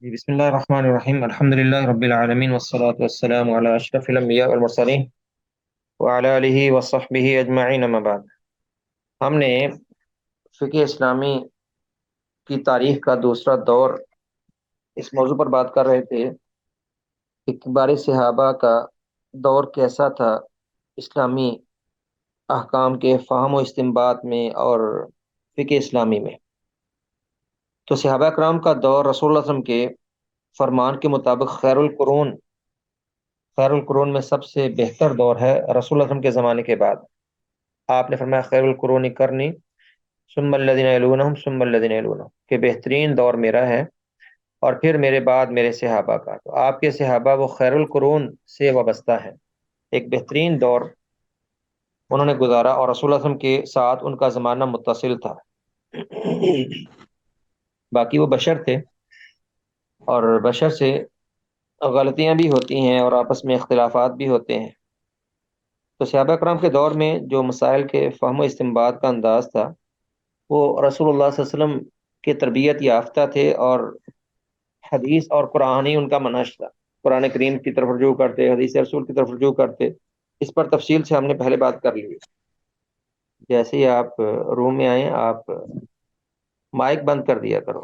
بسم الله الرحمن الرحيم الحمد لله رب العالمين والصلاة والسلام على أشرف الأنبياء والمرسلين وعلى آله وصحبه أجمعين أما بعد۔ ہم نے فقہ اسلامی کی تاریخ کا دوسرا دور اس موضوع پر بات کر رہے تھے کہ کبار صحابہ کا دور کیسا تھا اسلامی احکام کے فہم و استنباط میں اور فقہ اسلامی میں۔ تو صحابہ کرام کا دور رسول اللہ صلی اللہ علیہ وسلم کے فرمان کے مطابق خیر القرون میں سب سے بہتر دور ہے رسول اللہ صلی اللہ علیہ وسلم کے زمانے کے بعد۔ آپ نے فرمایا خیر القرون کرنی ثم الذین یلونہم ثم الذین یلونہم، کہ بہترین دور میرا ہے اور پھر میرے بعد میرے صحابہ کا۔ تو آپ کے صحابہ وہ خیر القرون سے وابستہ ہیں، ایک بہترین دور انہوں نے گزارا اور رسول اللہ صلی اللہ علیہ وسلم کے ساتھ ان کا زمانہ متصل تھا۔ باقی وہ بشر تھے اور بشر سے غلطیاں بھی ہوتی ہیں اور آپس میں اختلافات بھی ہوتے ہیں۔ تو صحابہ کرام کے دور میں جو مسائل کے فہم و استنباط کا انداز تھا وہ رسول اللہ صلی اللہ علیہ وسلم کے تربیت یافتہ تھے، اور حدیث اور قرآن ہی ان کا منہج تھا۔ قرآن کریم کی طرف رجوع کرتے، حدیث رسول کی طرف رجوع کرتے۔ اس پر تفصیل سے ہم نے پہلے بات کر لی۔ جیسے ہی آپ روم میں آئیں آپ مائک بند کر دیا کرو۔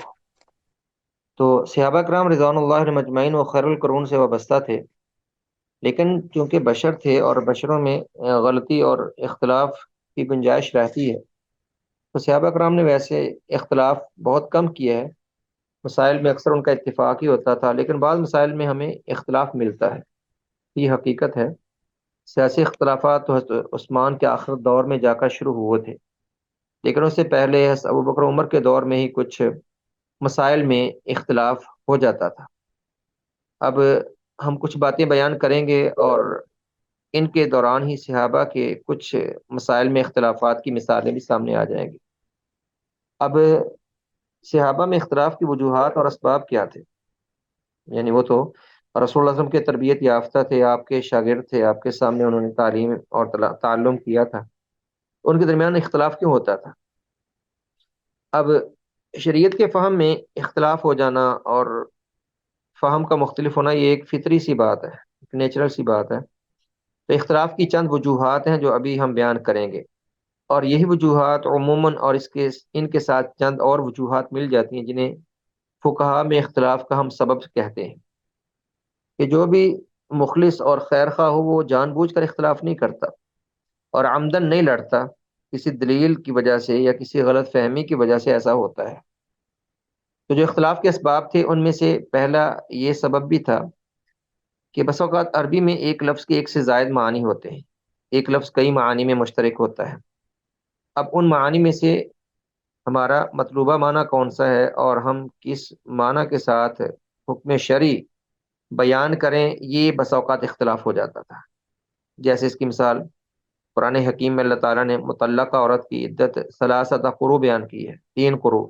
تو صحابہ کرام رضوان اللہ علیہم اجمعین وہ خیر القرون سے وابستہ تھے، لیکن چونکہ بشر تھے اور بشروں میں غلطی اور اختلاف کی گنجائش رہتی ہے، تو صحابہ کرام نے ویسے اختلاف بہت کم کیا ہے۔ مسائل میں اکثر ان کا اتفاق ہی ہوتا تھا، لیکن بعض مسائل میں ہمیں اختلاف ملتا ہے، یہ حقیقت ہے۔ سیاسی اختلافات تو حضرت عثمان کے آخر دور میں جا کر شروع ہوئے تھے، لیکن اس سے پہلے حضرت ابوبکر عمر کے دور میں ہی کچھ مسائل میں اختلاف ہو جاتا تھا۔ اب ہم کچھ باتیں بیان کریں گے اور ان کے دوران ہی صحابہ کے کچھ مسائل میں اختلافات کی مثالیں بھی سامنے آ جائیں گی۔ اب صحابہ میں اختلاف کی وجوہات اور اسباب کیا تھے؟ یعنی وہ تو رسول اللہ صلی اللہ علیہ وسلم کے تربیت یافتہ تھے، آپ کے شاگرد تھے، آپ کے سامنے انہوں نے تعلیم اور تعلم کیا تھا، ان کے درمیان اختلاف کیوں ہوتا تھا؟ اب شریعت کے فہم میں اختلاف ہو جانا اور فہم کا مختلف ہونا یہ ایک فطری سی بات ہے، ایک نیچرل سی بات ہے۔ تو اختلاف کی چند وجوہات ہیں جو ابھی ہم بیان کریں گے، اور یہی وجوہات عموماً اور ان کے ساتھ چند اور وجوہات مل جاتی ہیں جنہیں فقہا میں اختلاف کا ہم سبب کہتے ہیں۔ کہ جو بھی مخلص اور خیر خواہ ہو وہ جان بوجھ کر اختلاف نہیں کرتا اور عمدن نہیں لڑتا، کسی دلیل کی وجہ سے یا کسی غلط فہمی کی وجہ سے ایسا ہوتا ہے۔ تو جو اختلاف کے اسباب تھے ان میں سے پہلا یہ سبب بھی تھا کہ بس اوقات عربی میں ایک لفظ کے ایک سے زائد معنی ہوتے ہیں، ایک لفظ کئی معانی میں مشترک ہوتا ہے۔ اب ان معانی میں سے ہمارا مطلوبہ معنی کون سا ہے اور ہم کس معنی کے ساتھ حکم شرعی بیان کریں، یہ بس اوقات اختلاف ہو جاتا تھا۔ جیسے اس کی مثال قرآن حکیم میں اللہ تعالیٰ نے مطلقہ عورت کی عدت ثلاثۃ قروء بیان کی ہے، 3 قروء۔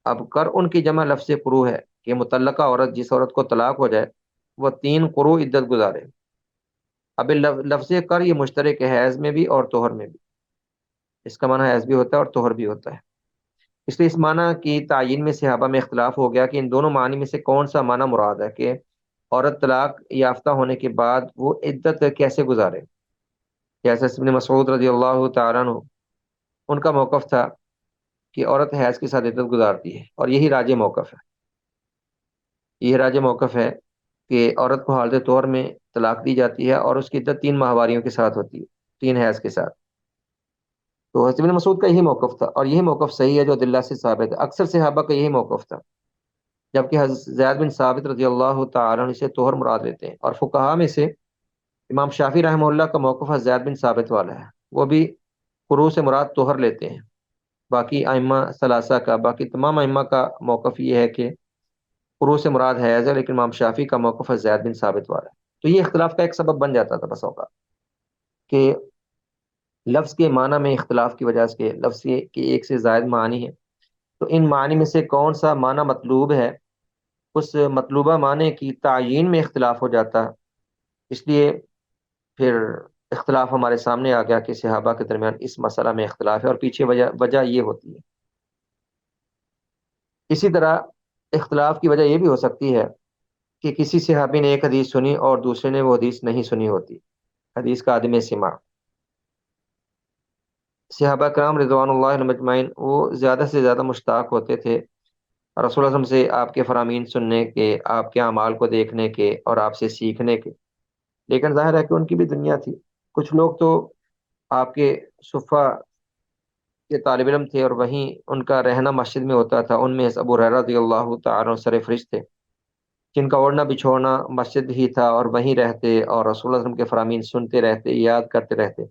اب کر ان کی جمع لفظ قروء ہے کہ مطلقہ عورت جس عورت کو طلاق ہو جائے وہ 3 قروء عدت گزارے۔ اب لفظ کر یہ مشترک ہے حیض میں بھی اور طہر میں بھی، اس کا معنی حیض بھی ہوتا ہے اور طہر بھی ہوتا ہے۔ اس لیے اس معنی کی تعین میں صحابہ میں اختلاف ہو گیا کہ ان دونوں معنی میں سے کون سا معنی مراد ہے، کہ عورت طلاق یافتہ ہونے کے بعد وہ عدت کیسے گزارے۔ جیسے ابن مسعود رضی اللہ تعالیٰ عنہ ان کا موقف تھا کہ عورت حیض کے ساتھ عدت گزارتی ہے، اور یہی راج موقف ہے، یہ راج موقف ہے کہ عورت کو حالت طہر میں طلاق دی جاتی ہے اور اس کی عدت 3 ماہواریوں کے ساتھ ہوتی ہے، 3 حیض کے ساتھ۔ تو حضرت ابن مسعود کا یہی موقف تھا، اور یہی موقف صحیح ہے جو عدلہ سے ثابت ہے۔ اکثر صحابہ کا یہی موقف تھا، جبکہ حضرت زید بن ثابت رضی اللہ تعالیٰ عنہ سے طہر مراد لیتے ہیں، اور فقہا میں سے امام شافعی رحمہ اللہ کا موقف حضرت زید بن ثابت والا ہے، وہ بھی قروء سے مراد طہر لیتے ہیں۔ باقی ائمہ ثلاثہ کا، باقی تمام ائمہ کا موقف یہ ہے کہ قروء سے مراد حیض ہے، لیکن امام شافعی کا موقف حضرت زید بن ثابت والا ہے۔ تو یہ اختلاف کا ایک سبب بن جاتا تھا بس اوقات، کہ لفظ کے معنی میں اختلاف کی وجہ سے، لفظ کے ایک سے زائد معنی ہے، تو ان معنی میں سے کون سا معنی مطلوب ہے، اس مطلوبہ معنی کی تعیین میں اختلاف ہو جاتا۔ اس لیے پھر اختلاف ہمارے سامنے آ گیا کہ صحابہ کے درمیان اس مسئلہ میں اختلاف ہے، اور پیچھے وجہ یہ ہوتی ہے۔ اسی طرح اختلاف کی وجہ یہ بھی ہو سکتی ہے کہ کسی صحابی نے ایک حدیث سنی اور دوسرے نے وہ حدیث نہیں سنی ہوتی، حدیث کا عدم سماع۔ صحابہ کرام رضوان اللہ علیہم اجمعین وہ زیادہ سے زیادہ مشتاق ہوتے تھے رسول اللہ صلی اللہ علیہ وسلم سے آپ کے فرامین سننے کے، آپ کے اعمال کو دیکھنے کے اور آپ سے سیکھنے کے، لیکن ظاہر ہے کہ ان کی بھی دنیا تھی۔ کچھ لوگ تو آپ کے صفہ کے طالب علم تھے اور وہیں ان کا رہنا مسجد میں ہوتا تھا، ان میں سے ابو ہریرہ رضی اللہ تعالیٰ عنہ سر فہرست تھے، جن کا اوڑھنا بچھونا مسجد ہی تھا اور وہیں رہتے اور رسول اللہ صلی اللہ علیہ وسلم کے فرامین سنتے رہتے، یاد کرتے رہتے۔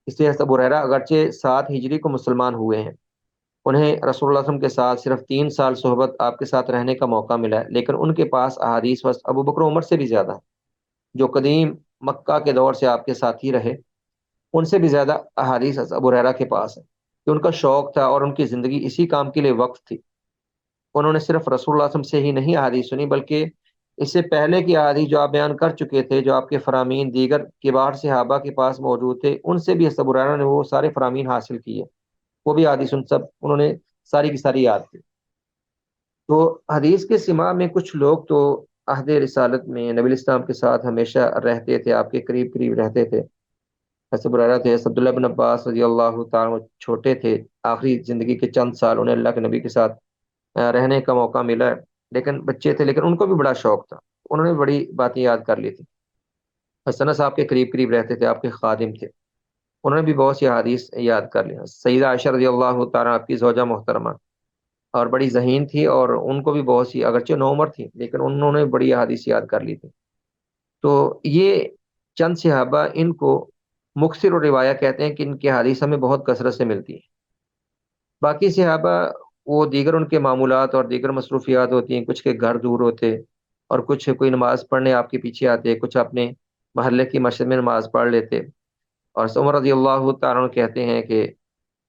اس لیے ابو ہریرہ اگرچہ 7 ہجری کو مسلمان ہوئے ہیں، انہیں رسول اللہ صلی اللہ علیہ وسلم کے ساتھ صرف 3 سال صحبت آپ کے ساتھ رہنے کا موقع ملا ہے، لیکن ان کے پاس احادیث وسط ابو بکر و عمر سے بھی زیادہ ہے، جو قدیم مکہ کے دور سے آپ کے ساتھ ہی رہے، ان سے بھی زیادہ احادیث ابو ہریرہ کے پاس ہے، کہ ان کا شوق تھا اور ان کی زندگی اسی کام کے لیے وقف تھی۔ انہوں نے صرف رسول اللہ صلی اللہ علیہ وسلم سے ہی نہیں احادیث سنی، بلکہ اس سے پہلے کی احادیث جو آپ بیان کر چکے تھے، جو آپ کے فرامین دیگر کبار صحابہ کے پاس موجود تھے، ان سے بھی ابو ہریرہ نے وہ سارے فرامین حاصل کیے، وہ بھی حدیث ان سب انہوں نے ساری کی ساری یاد تھی۔ تو حدیث کے سماع میں کچھ لوگ تو عہد رسالت میں نبی الاسلام کے ساتھ ہمیشہ رہتے تھے، آپ کے قریب قریب رہتے تھے، ایسے برارہ تھے۔ عبداللہ بن عباس رضی اللہ تعالیٰ عنہ چھوٹے تھے، آخری زندگی کے چند سال انہیں اللہ کے نبی کے ساتھ رہنے کا موقع ملا ہے، لیکن بچے تھے، لیکن ان کو بھی بڑا شوق تھا، انہوں نے بڑی باتیں یاد کر لی تھی۔ حسن صاحب کے قریب قریب رہتے تھے، آپ کے خادم تھے، انہوں نے بھی بہت سی حدیث یاد کر لی۔ سیدہ عائشہ رضی اللہ تعالیٰ آپ کی زوجہ محترمہ اور بڑی ذہین تھی، اور ان کو بھی بہت سی اگرچہ نوعمر تھی لیکن انہوں نے بڑی حدیث یاد کر لی تھی۔ تو یہ چند صحابہ، ان کو مکثر و روایہ کہتے ہیں کہ ان کی حدیث ہمیں بہت کثرت سے ملتی ہے۔ باقی صحابہ وہ دیگر ان کے معمولات اور دیگر مصروفیات ہوتی ہیں، کچھ کے گھر دور ہوتے اور کچھ کوئی نماز پڑھنے آپ کے پیچھے آتے، کچھ اپنے محلے کی مسجد میں نماز پڑھ لیتے۔ اور عمر رضی اللہ تعالیٰ عنہ کہتے ہیں کہ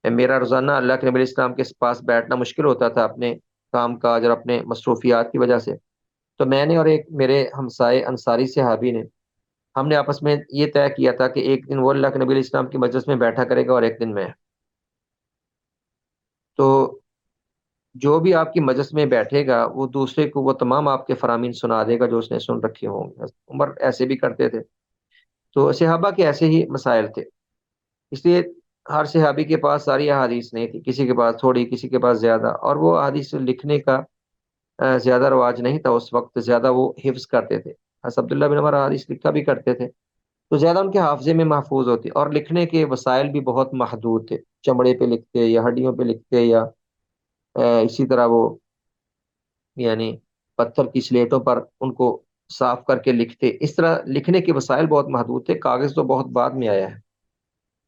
میرا روزانہ اللہ کے نبی علیہ السلام کے پاس بیٹھنا مشکل ہوتا تھا اپنے کام کاج اور اپنے مصروفیات کی وجہ سے، تو میں نے اور ایک میرے ہمسائے انصاری صحابی نے، ہم نے آپس میں یہ طے کیا تھا کہ ایک دن وہ اللہ کے نبی علیہ السلام کی مجلس میں بیٹھا کرے گا اور ایک دن میں۔ تو جو بھی آپ کی مجلس میں بیٹھے گا وہ دوسرے کو وہ تمام آپ کے فرامین سنا دے گا جو اس نے سن رکھے ہوں گے۔ عمر ایسے بھی کرتے تھے۔ تو صحابہ کے ایسے ہی مسائل تھے، اس لیے ہر صحابی کے پاس ساری احادیث نہیں تھی، کسی کے پاس تھوڑی، کسی کے پاس زیادہ، اور وہ احادیث لکھنے کا زیادہ رواج نہیں تھا اس وقت، زیادہ وہ حفظ کرتے تھے۔ حضرت عبداللہ بن عمر احادیث لکھا بھی کرتے تھے، تو زیادہ ان کے حافظے میں محفوظ ہوتی، اور لکھنے کے وسائل بھی بہت محدود تھے، چمڑے پہ لکھتے یا ہڈیوں پہ لکھتے یا اسی طرح وہ یعنی پتھر کی سلیٹوں پر ان کو صاف کر کے لکھتے، اس طرح لکھنے کے وسائل بہت محدود تھے۔ کاغذ تو بہت بعد میں آیا ہے،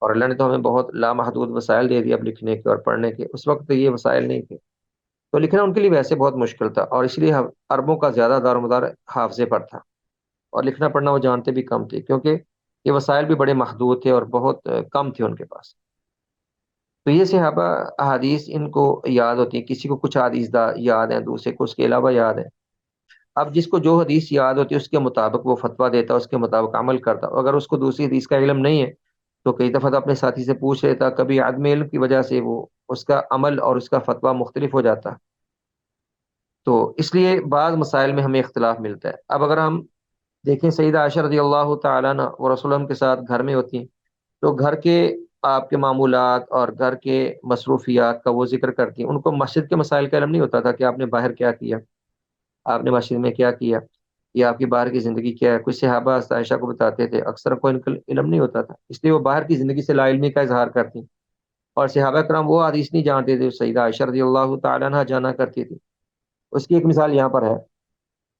اور اللہ نے تو ہمیں بہت لامحدود وسائل دے دیا اب لکھنے کے اور پڑھنے کے، اس وقت تو یہ وسائل نہیں تھے، تو لکھنا ان کے لیے ویسے بہت مشکل تھا، اور اس لیے عربوں کا زیادہ دار و مدار حافظے پر تھا، اور لکھنا پڑھنا وہ جانتے بھی کم تھے، کیونکہ یہ وسائل بھی بڑے محدود تھے اور بہت کم تھے ان کے پاس۔ تو یہ صحابہ احادیث ان کو یاد ہوتی ہیں، کسی کو کچھ حدیث یاد ہیں، دوسرے کو اس کے علاوہ یاد ہے۔ اب جس کو جو حدیث یاد ہوتی ہے اس کے مطابق وہ فتویٰ دیتا، اس کے مطابق عمل کرتا، اگر اس کو دوسری حدیث کا علم نہیں ہے تو کئی دفعہ تو اپنے ساتھی سے پوچھ لیتا، کبھی عدم علم کی وجہ سے وہ اس کا عمل اور اس کا فتویٰ مختلف ہو جاتا۔ تو اس لیے بعض مسائل میں ہمیں اختلاف ملتا ہے۔ اب اگر ہم دیکھیں سیدہ عائشہ رضی اللہ تعالیٰ عنہ وہ رسول اللہ کے ساتھ گھر میں ہوتی ہیں، تو گھر کے آپ کے معمولات اور گھر کے مصروفیات کا وہ ذکر کرتی ہیں، ان کو مسجد کے مسائل کا علم نہیں ہوتا تھا کہ آپ نے باہر کیا کیا، آپ نے مسجد میں کیا کیا، یا آپ کی باہر کی زندگی کیا ہے۔ کچھ صحابہ عائشہ کو بتاتے تھے، اکثر کو ان کا علم نہیں ہوتا تھا، اس لیے وہ باہر کی زندگی سے لا علمی کا اظہار کرتی، اور صحابہ کرام وہ حدیث نہیں جانتے تھے، سیدہ عائشہ رضی اللہ تعالیٰ عنہ جانا کرتی تھی۔ اس کی ایک مثال یہاں پر ہے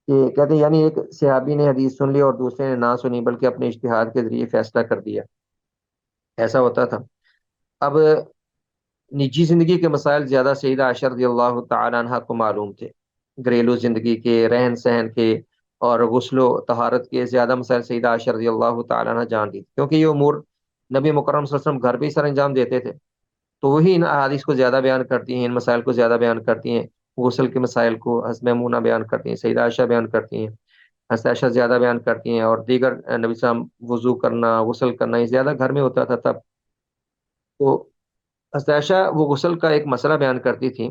کہ کہتے ہیں یعنی ایک صحابی نے حدیث سن لی اور دوسرے نے نہ سنی، بلکہ اپنے اجتہاد کے ذریعے فیصلہ کر دیا، ایسا ہوتا تھا۔ اب نجی زندگی کے مسائل زیادہ سیدہ عائشہ رضی اللہ تعالیٰ عنہ کو معلوم تھے، گھریلو زندگی کے، رہن سہن کے اور غسل و طہارت کے زیادہ مسائل سیدہ عائشہ رضی اللہ تعالیٰ عنہ جانتی تھی، کیونکہ یہ امور نبی مکرم صلی اللہ علیہ وسلم گھر پہ ہی سر انجام دیتے تھے، تو وہی ان احادیث کو زیادہ بیان کرتی ہیں، ان مسائل کو زیادہ بیان کرتی ہیں، غسل کے مسائل کو حضرت میمونہ بیان کرتی ہیں، سیدہ عائشہ بیان کرتی ہیں، حضرت عائشہ زیادہ بیان کرتی ہیں، اور دیگر نبی صلی اللہ علیہ وسلم وضو کرنا، غسل کرنا، یہ زیادہ گھر میں ہوتا تھا تب۔ تو حضرت عائشہ وہ غسل کا ایک مسئلہ بیان کرتی تھی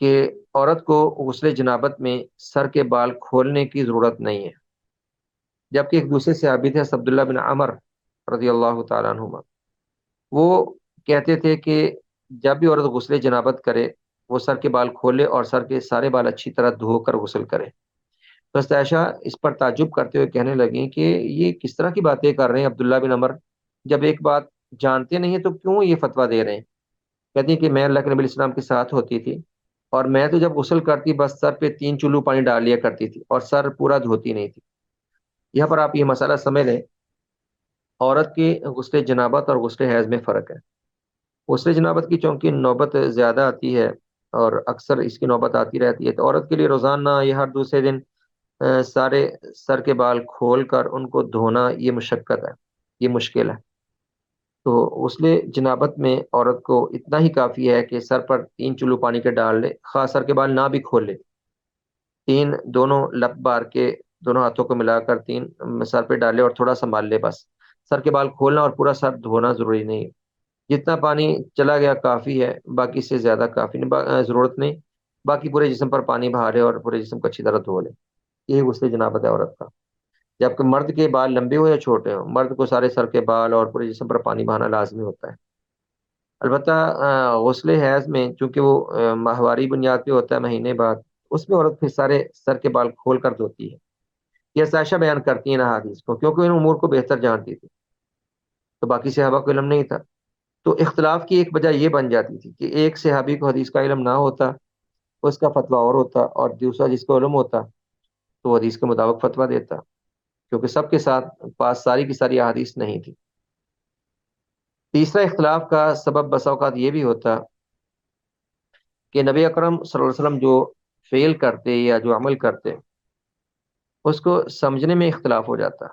کہ عورت کو غسل جنابت میں سر کے بال کھولنے کی ضرورت نہیں ہے، جبکہ ایک دوسرے صحابی تھے عبداللہ بن عمر رضی اللہ تعالیٰ عنہما، وہ کہتے تھے کہ جب بھی عورت غسل جنابت کرے وہ سر کے بال کھولے اور سر کے سارے بال اچھی طرح دھو کر غسل کرے۔ تو حضرت عائشہ اس پر تعجب کرتے ہوئے کہنے لگیں کہ یہ کس طرح کی باتیں کر رہے ہیں عبداللہ بن عمر، جب ایک بات جانتے نہیں ہیں تو کیوں یہ فتویٰ دے رہے ہیں؟ کہتی ہیں کہ میں اللہ کے نبی علیہ السلام کے ساتھ ہوتی تھی، اور میں تو جب غسل کرتی بس سر پہ 3 چلو پانی ڈال لیا کرتی تھی اور سر پورا دھوتی نہیں تھی۔ یہاں پر آپ یہ مسئلہ سمجھ لیں، عورت کی غسل جنابت اور غسل حیض میں فرق ہے۔ غسل جنابت کی چونکہ نوبت زیادہ آتی ہے اور اکثر اس کی نوبت آتی رہتی ہے، تو عورت کے لیے روزانہ یا ہر دوسرے دن سارے سر کے بال کھول کر ان کو دھونا یہ مشقت ہے، یہ مشکل ہے۔ تو غسل جنابت میں عورت کو اتنا ہی کافی ہے کہ سر پر 3 چلو پانی کے ڈال لے، خاص سر کے بال نہ بھی کھول لے، دونوں لپ بار کے دونوں ہاتھوں کو ملا کر 3 سر پہ ڈالے اور تھوڑا سنبھال لے بس۔ سر کے بال کھولنا اور پورا سر دھونا ضروری نہیں ہے، جتنا پانی چلا گیا کافی ہے، باقی سے زیادہ کافی نہیں، ضرورت نہیں، باقی پورے جسم پر پانی بہا لے اور پورے جسم کو اچھی طرح دھو لے۔ یہی غسل جنابت ہے عورت کا۔ جبکہ مرد کے بال لمبے ہو یا چھوٹے ہوں، مرد کو سارے سر کے بال اور پورے جسم پر پانی بہانا لازمی ہوتا ہے۔ البتہ غسل حیض میں چونکہ وہ ماہواری بنیاد پہ ہوتا ہے مہینے بعد، اس میں عورت پھر سارے سر کے بال کھول کر دھوتی ہے۔ یہ عائشہ بیان کرتی ہیں نا حدیث کو، کیونکہ ان امور کو بہتر جانتی تھی، تو باقی صحابہ کو علم نہیں تھا۔ تو اختلاف کی ایک وجہ یہ بن جاتی تھی کہ ایک صحابی کو حدیث کا علم نہ ہوتا، اس کا فتویٰ اور ہوتا، اور دوسرا جس کو علم ہوتا تو وہ حدیث کے مطابق فتویٰ دیتا، کیونکہ سب کے ساتھ پاس ساری کی ساری احادیث نہیں تھی۔ تیسرا اختلاف کا سبب بسا اوقات یہ بھی ہوتا کہ نبی اکرم صلی اللہ علیہ وسلم جو فعل کرتے یا جو عمل کرتے، اس کو سمجھنے میں اختلاف ہو جاتا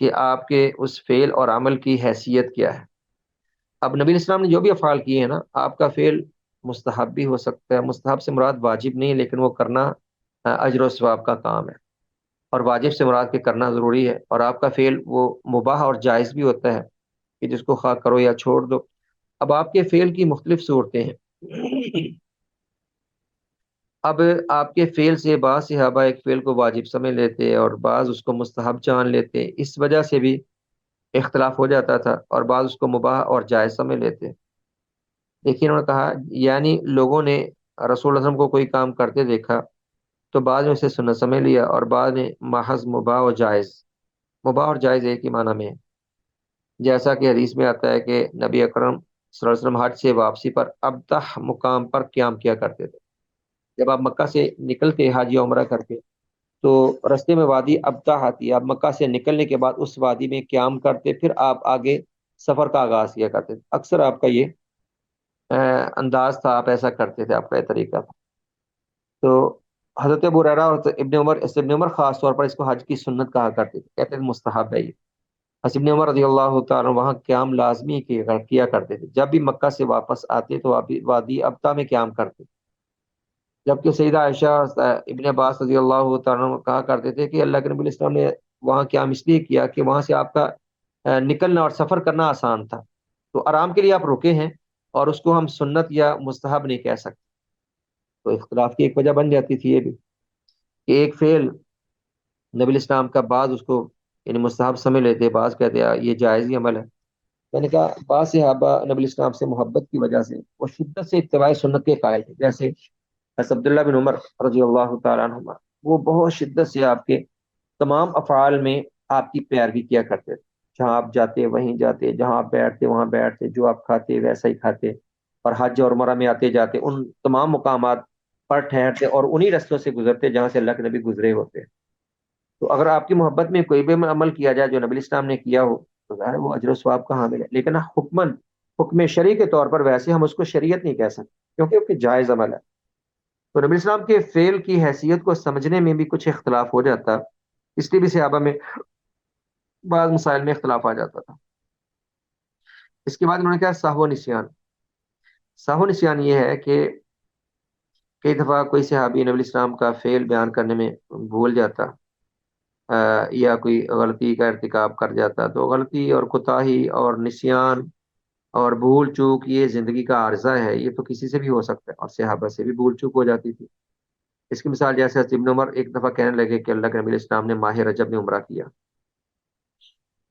کہ آپ کے اس فعل اور عمل کی حیثیت کیا ہے۔ اب نبی اسلام نے جو بھی افعال کیے ہیں نا، آپ کا فعل مستحب بھی ہو سکتا ہے، مستحب سے مراد واجب نہیں، لیکن وہ کرنا اجر و ثواب کا کام ہے، اور واجب سے مراد کے کرنا ضروری ہے، اور آپ کا فعل وہ مباح اور جائز بھی ہوتا ہے کہ جس کو خواہ کرو یا چھوڑ دو۔ اب آپ کے فعل کی مختلف صورتیں ہیں۔ اب آپ کے فعل سے بعض صحابہ ایک فعل کو واجب سمجھ لیتے اور بعض اس کو مستحب جان لیتے، اس وجہ سے بھی اختلاف ہو جاتا تھا، اور بعض اس کو مباح اور جائز سمجھ لیتے۔ لیکن انہوں نے کہا یعنی لوگوں نے رسول اللہ صلی اللہ علیہ وسلم کو کوئی کام کرتے دیکھا تو بعض نے اسے سنت سمجھ لیا اور بعض نے محض مباح اور جائز، مباح اور جائز ایک ہی معنی میں ہے۔ جیسا کہ حدیث میں آتا ہے کہ نبی اکرم صلی اللہ علیہ وسلم حج سے واپسی پر ابتح مقام پر قیام کیا کرتے تھے۔ جب آپ مکہ سے نکلتے حج یا عمرہ کر کے تو رستے میں وادی ابتح آتی ہے، آپ مکہ سے نکلنے کے بعد اس وادی میں قیام کرتے، پھر آپ آگے سفر کا آغاز کیا کرتے تھے۔ اکثر آپ کا یہ انداز تھا، آپ ایسا کرتے تھے، آپ کا یہ طریقہ تھا۔ تو حضرت ابو ہریرہ اور ابن عمر خاص طور پر اس کو حج کی سنت کہا کرتے تھے، کہتے تھے مستحب ہے یہ۔ ابن عمر رضی اللہ تعالیٰ وہاں قیام لازمی کیا کرتے تھے، جب بھی مکہ سے واپس آتے تو وادی ابتا میں قیام کرتے، جبکہ سیدہ عائشہ ابن عباس رضی اللہ تعالیٰ عنہ کہا کرتے تھے کہ اللہ کے نبی علیہ السلام نے وہاں قیام اس لیے کیا کہ وہاں سے آپ کا نکلنا اور سفر کرنا آسان تھا، تو آرام کے لیے آپ رکے ہیں، اور اس کو ہم سنت یا مستحب نہیں کہہ سکتے۔ تو اختلاف کی ایک وجہ بن جاتی تھی یہ بھی کہ ایک فعل نبی علیہ السلام کا بعض اس کو یعنی مستحب سمجھ لیتے، بعض کہتے یہ جائز ہی عمل ہے۔ میں نے کہا بعض صحابہ نبی علیہ السلام سے محبت کی وجہ سے وہ شدت سے اتباع سنت کے قائل تھے، جیسے حضرت عبداللہ بن عمر رضی اللہ تعالیٰ عنہما، وہ بہت شدت سے آپ کے تمام افعال میں آپ کی پیروی کیا کرتے تھے، جہاں آپ جاتے وہیں جاتے، جہاں آپ بیٹھتے وہاں بیٹھتے، جو آپ کھاتے ویسا ہی کھاتے، اور حج اور عمرہ میں آتے جاتے ان تمام مقامات پر ٹھہرتے اور انہی رستوں سے گزرتے جہاں سے اللہ کے نبی گزرے ہوتے۔ تو اگر آپ کی محبت میں کوئی بھی عمل کیا جائے جو نبی اسلام نے کیا ہو تو ظاہر ہے وہ اجر و ثواب کا حامل ہے، لیکن حکم شرعی کے طور پر ویسے ہم اس کو شریعت نہیں کہہ سکتے، کیونکہ وہ جائز عمل ہے۔ تو نبی اسلام کے فعل کی حیثیت کو سمجھنے میں بھی کچھ اختلاف ہو جاتا، اس لیے بھی صحابہ میں بعض مسائل میں اختلاف آ جاتا تھا۔ اس کے بعد انہوں نے کہا سہو نسیان۔ سہو نسیان یہ ہے کہ کئی دفعہ کوئی صحابی نبی اسلام کا فعل بیان کرنے میں بھول جاتا، یا کوئی غلطی کا ارتکاب کر جاتا، تو غلطی اور کوتاہی اور نسیان اور بھول چوک یہ زندگی کا عارضہ ہے، یہ تو کسی سے بھی ہو سکتا ہے، اور صحابہ سے بھی بھول چوک ہو جاتی تھی۔ اس کی مثال جیسے حضرت ابن عمر ایک دفعہ کہنے لگے کہ اللہ کے نبی علیہ السلام نے ماہ رجب میں عمرہ کیا،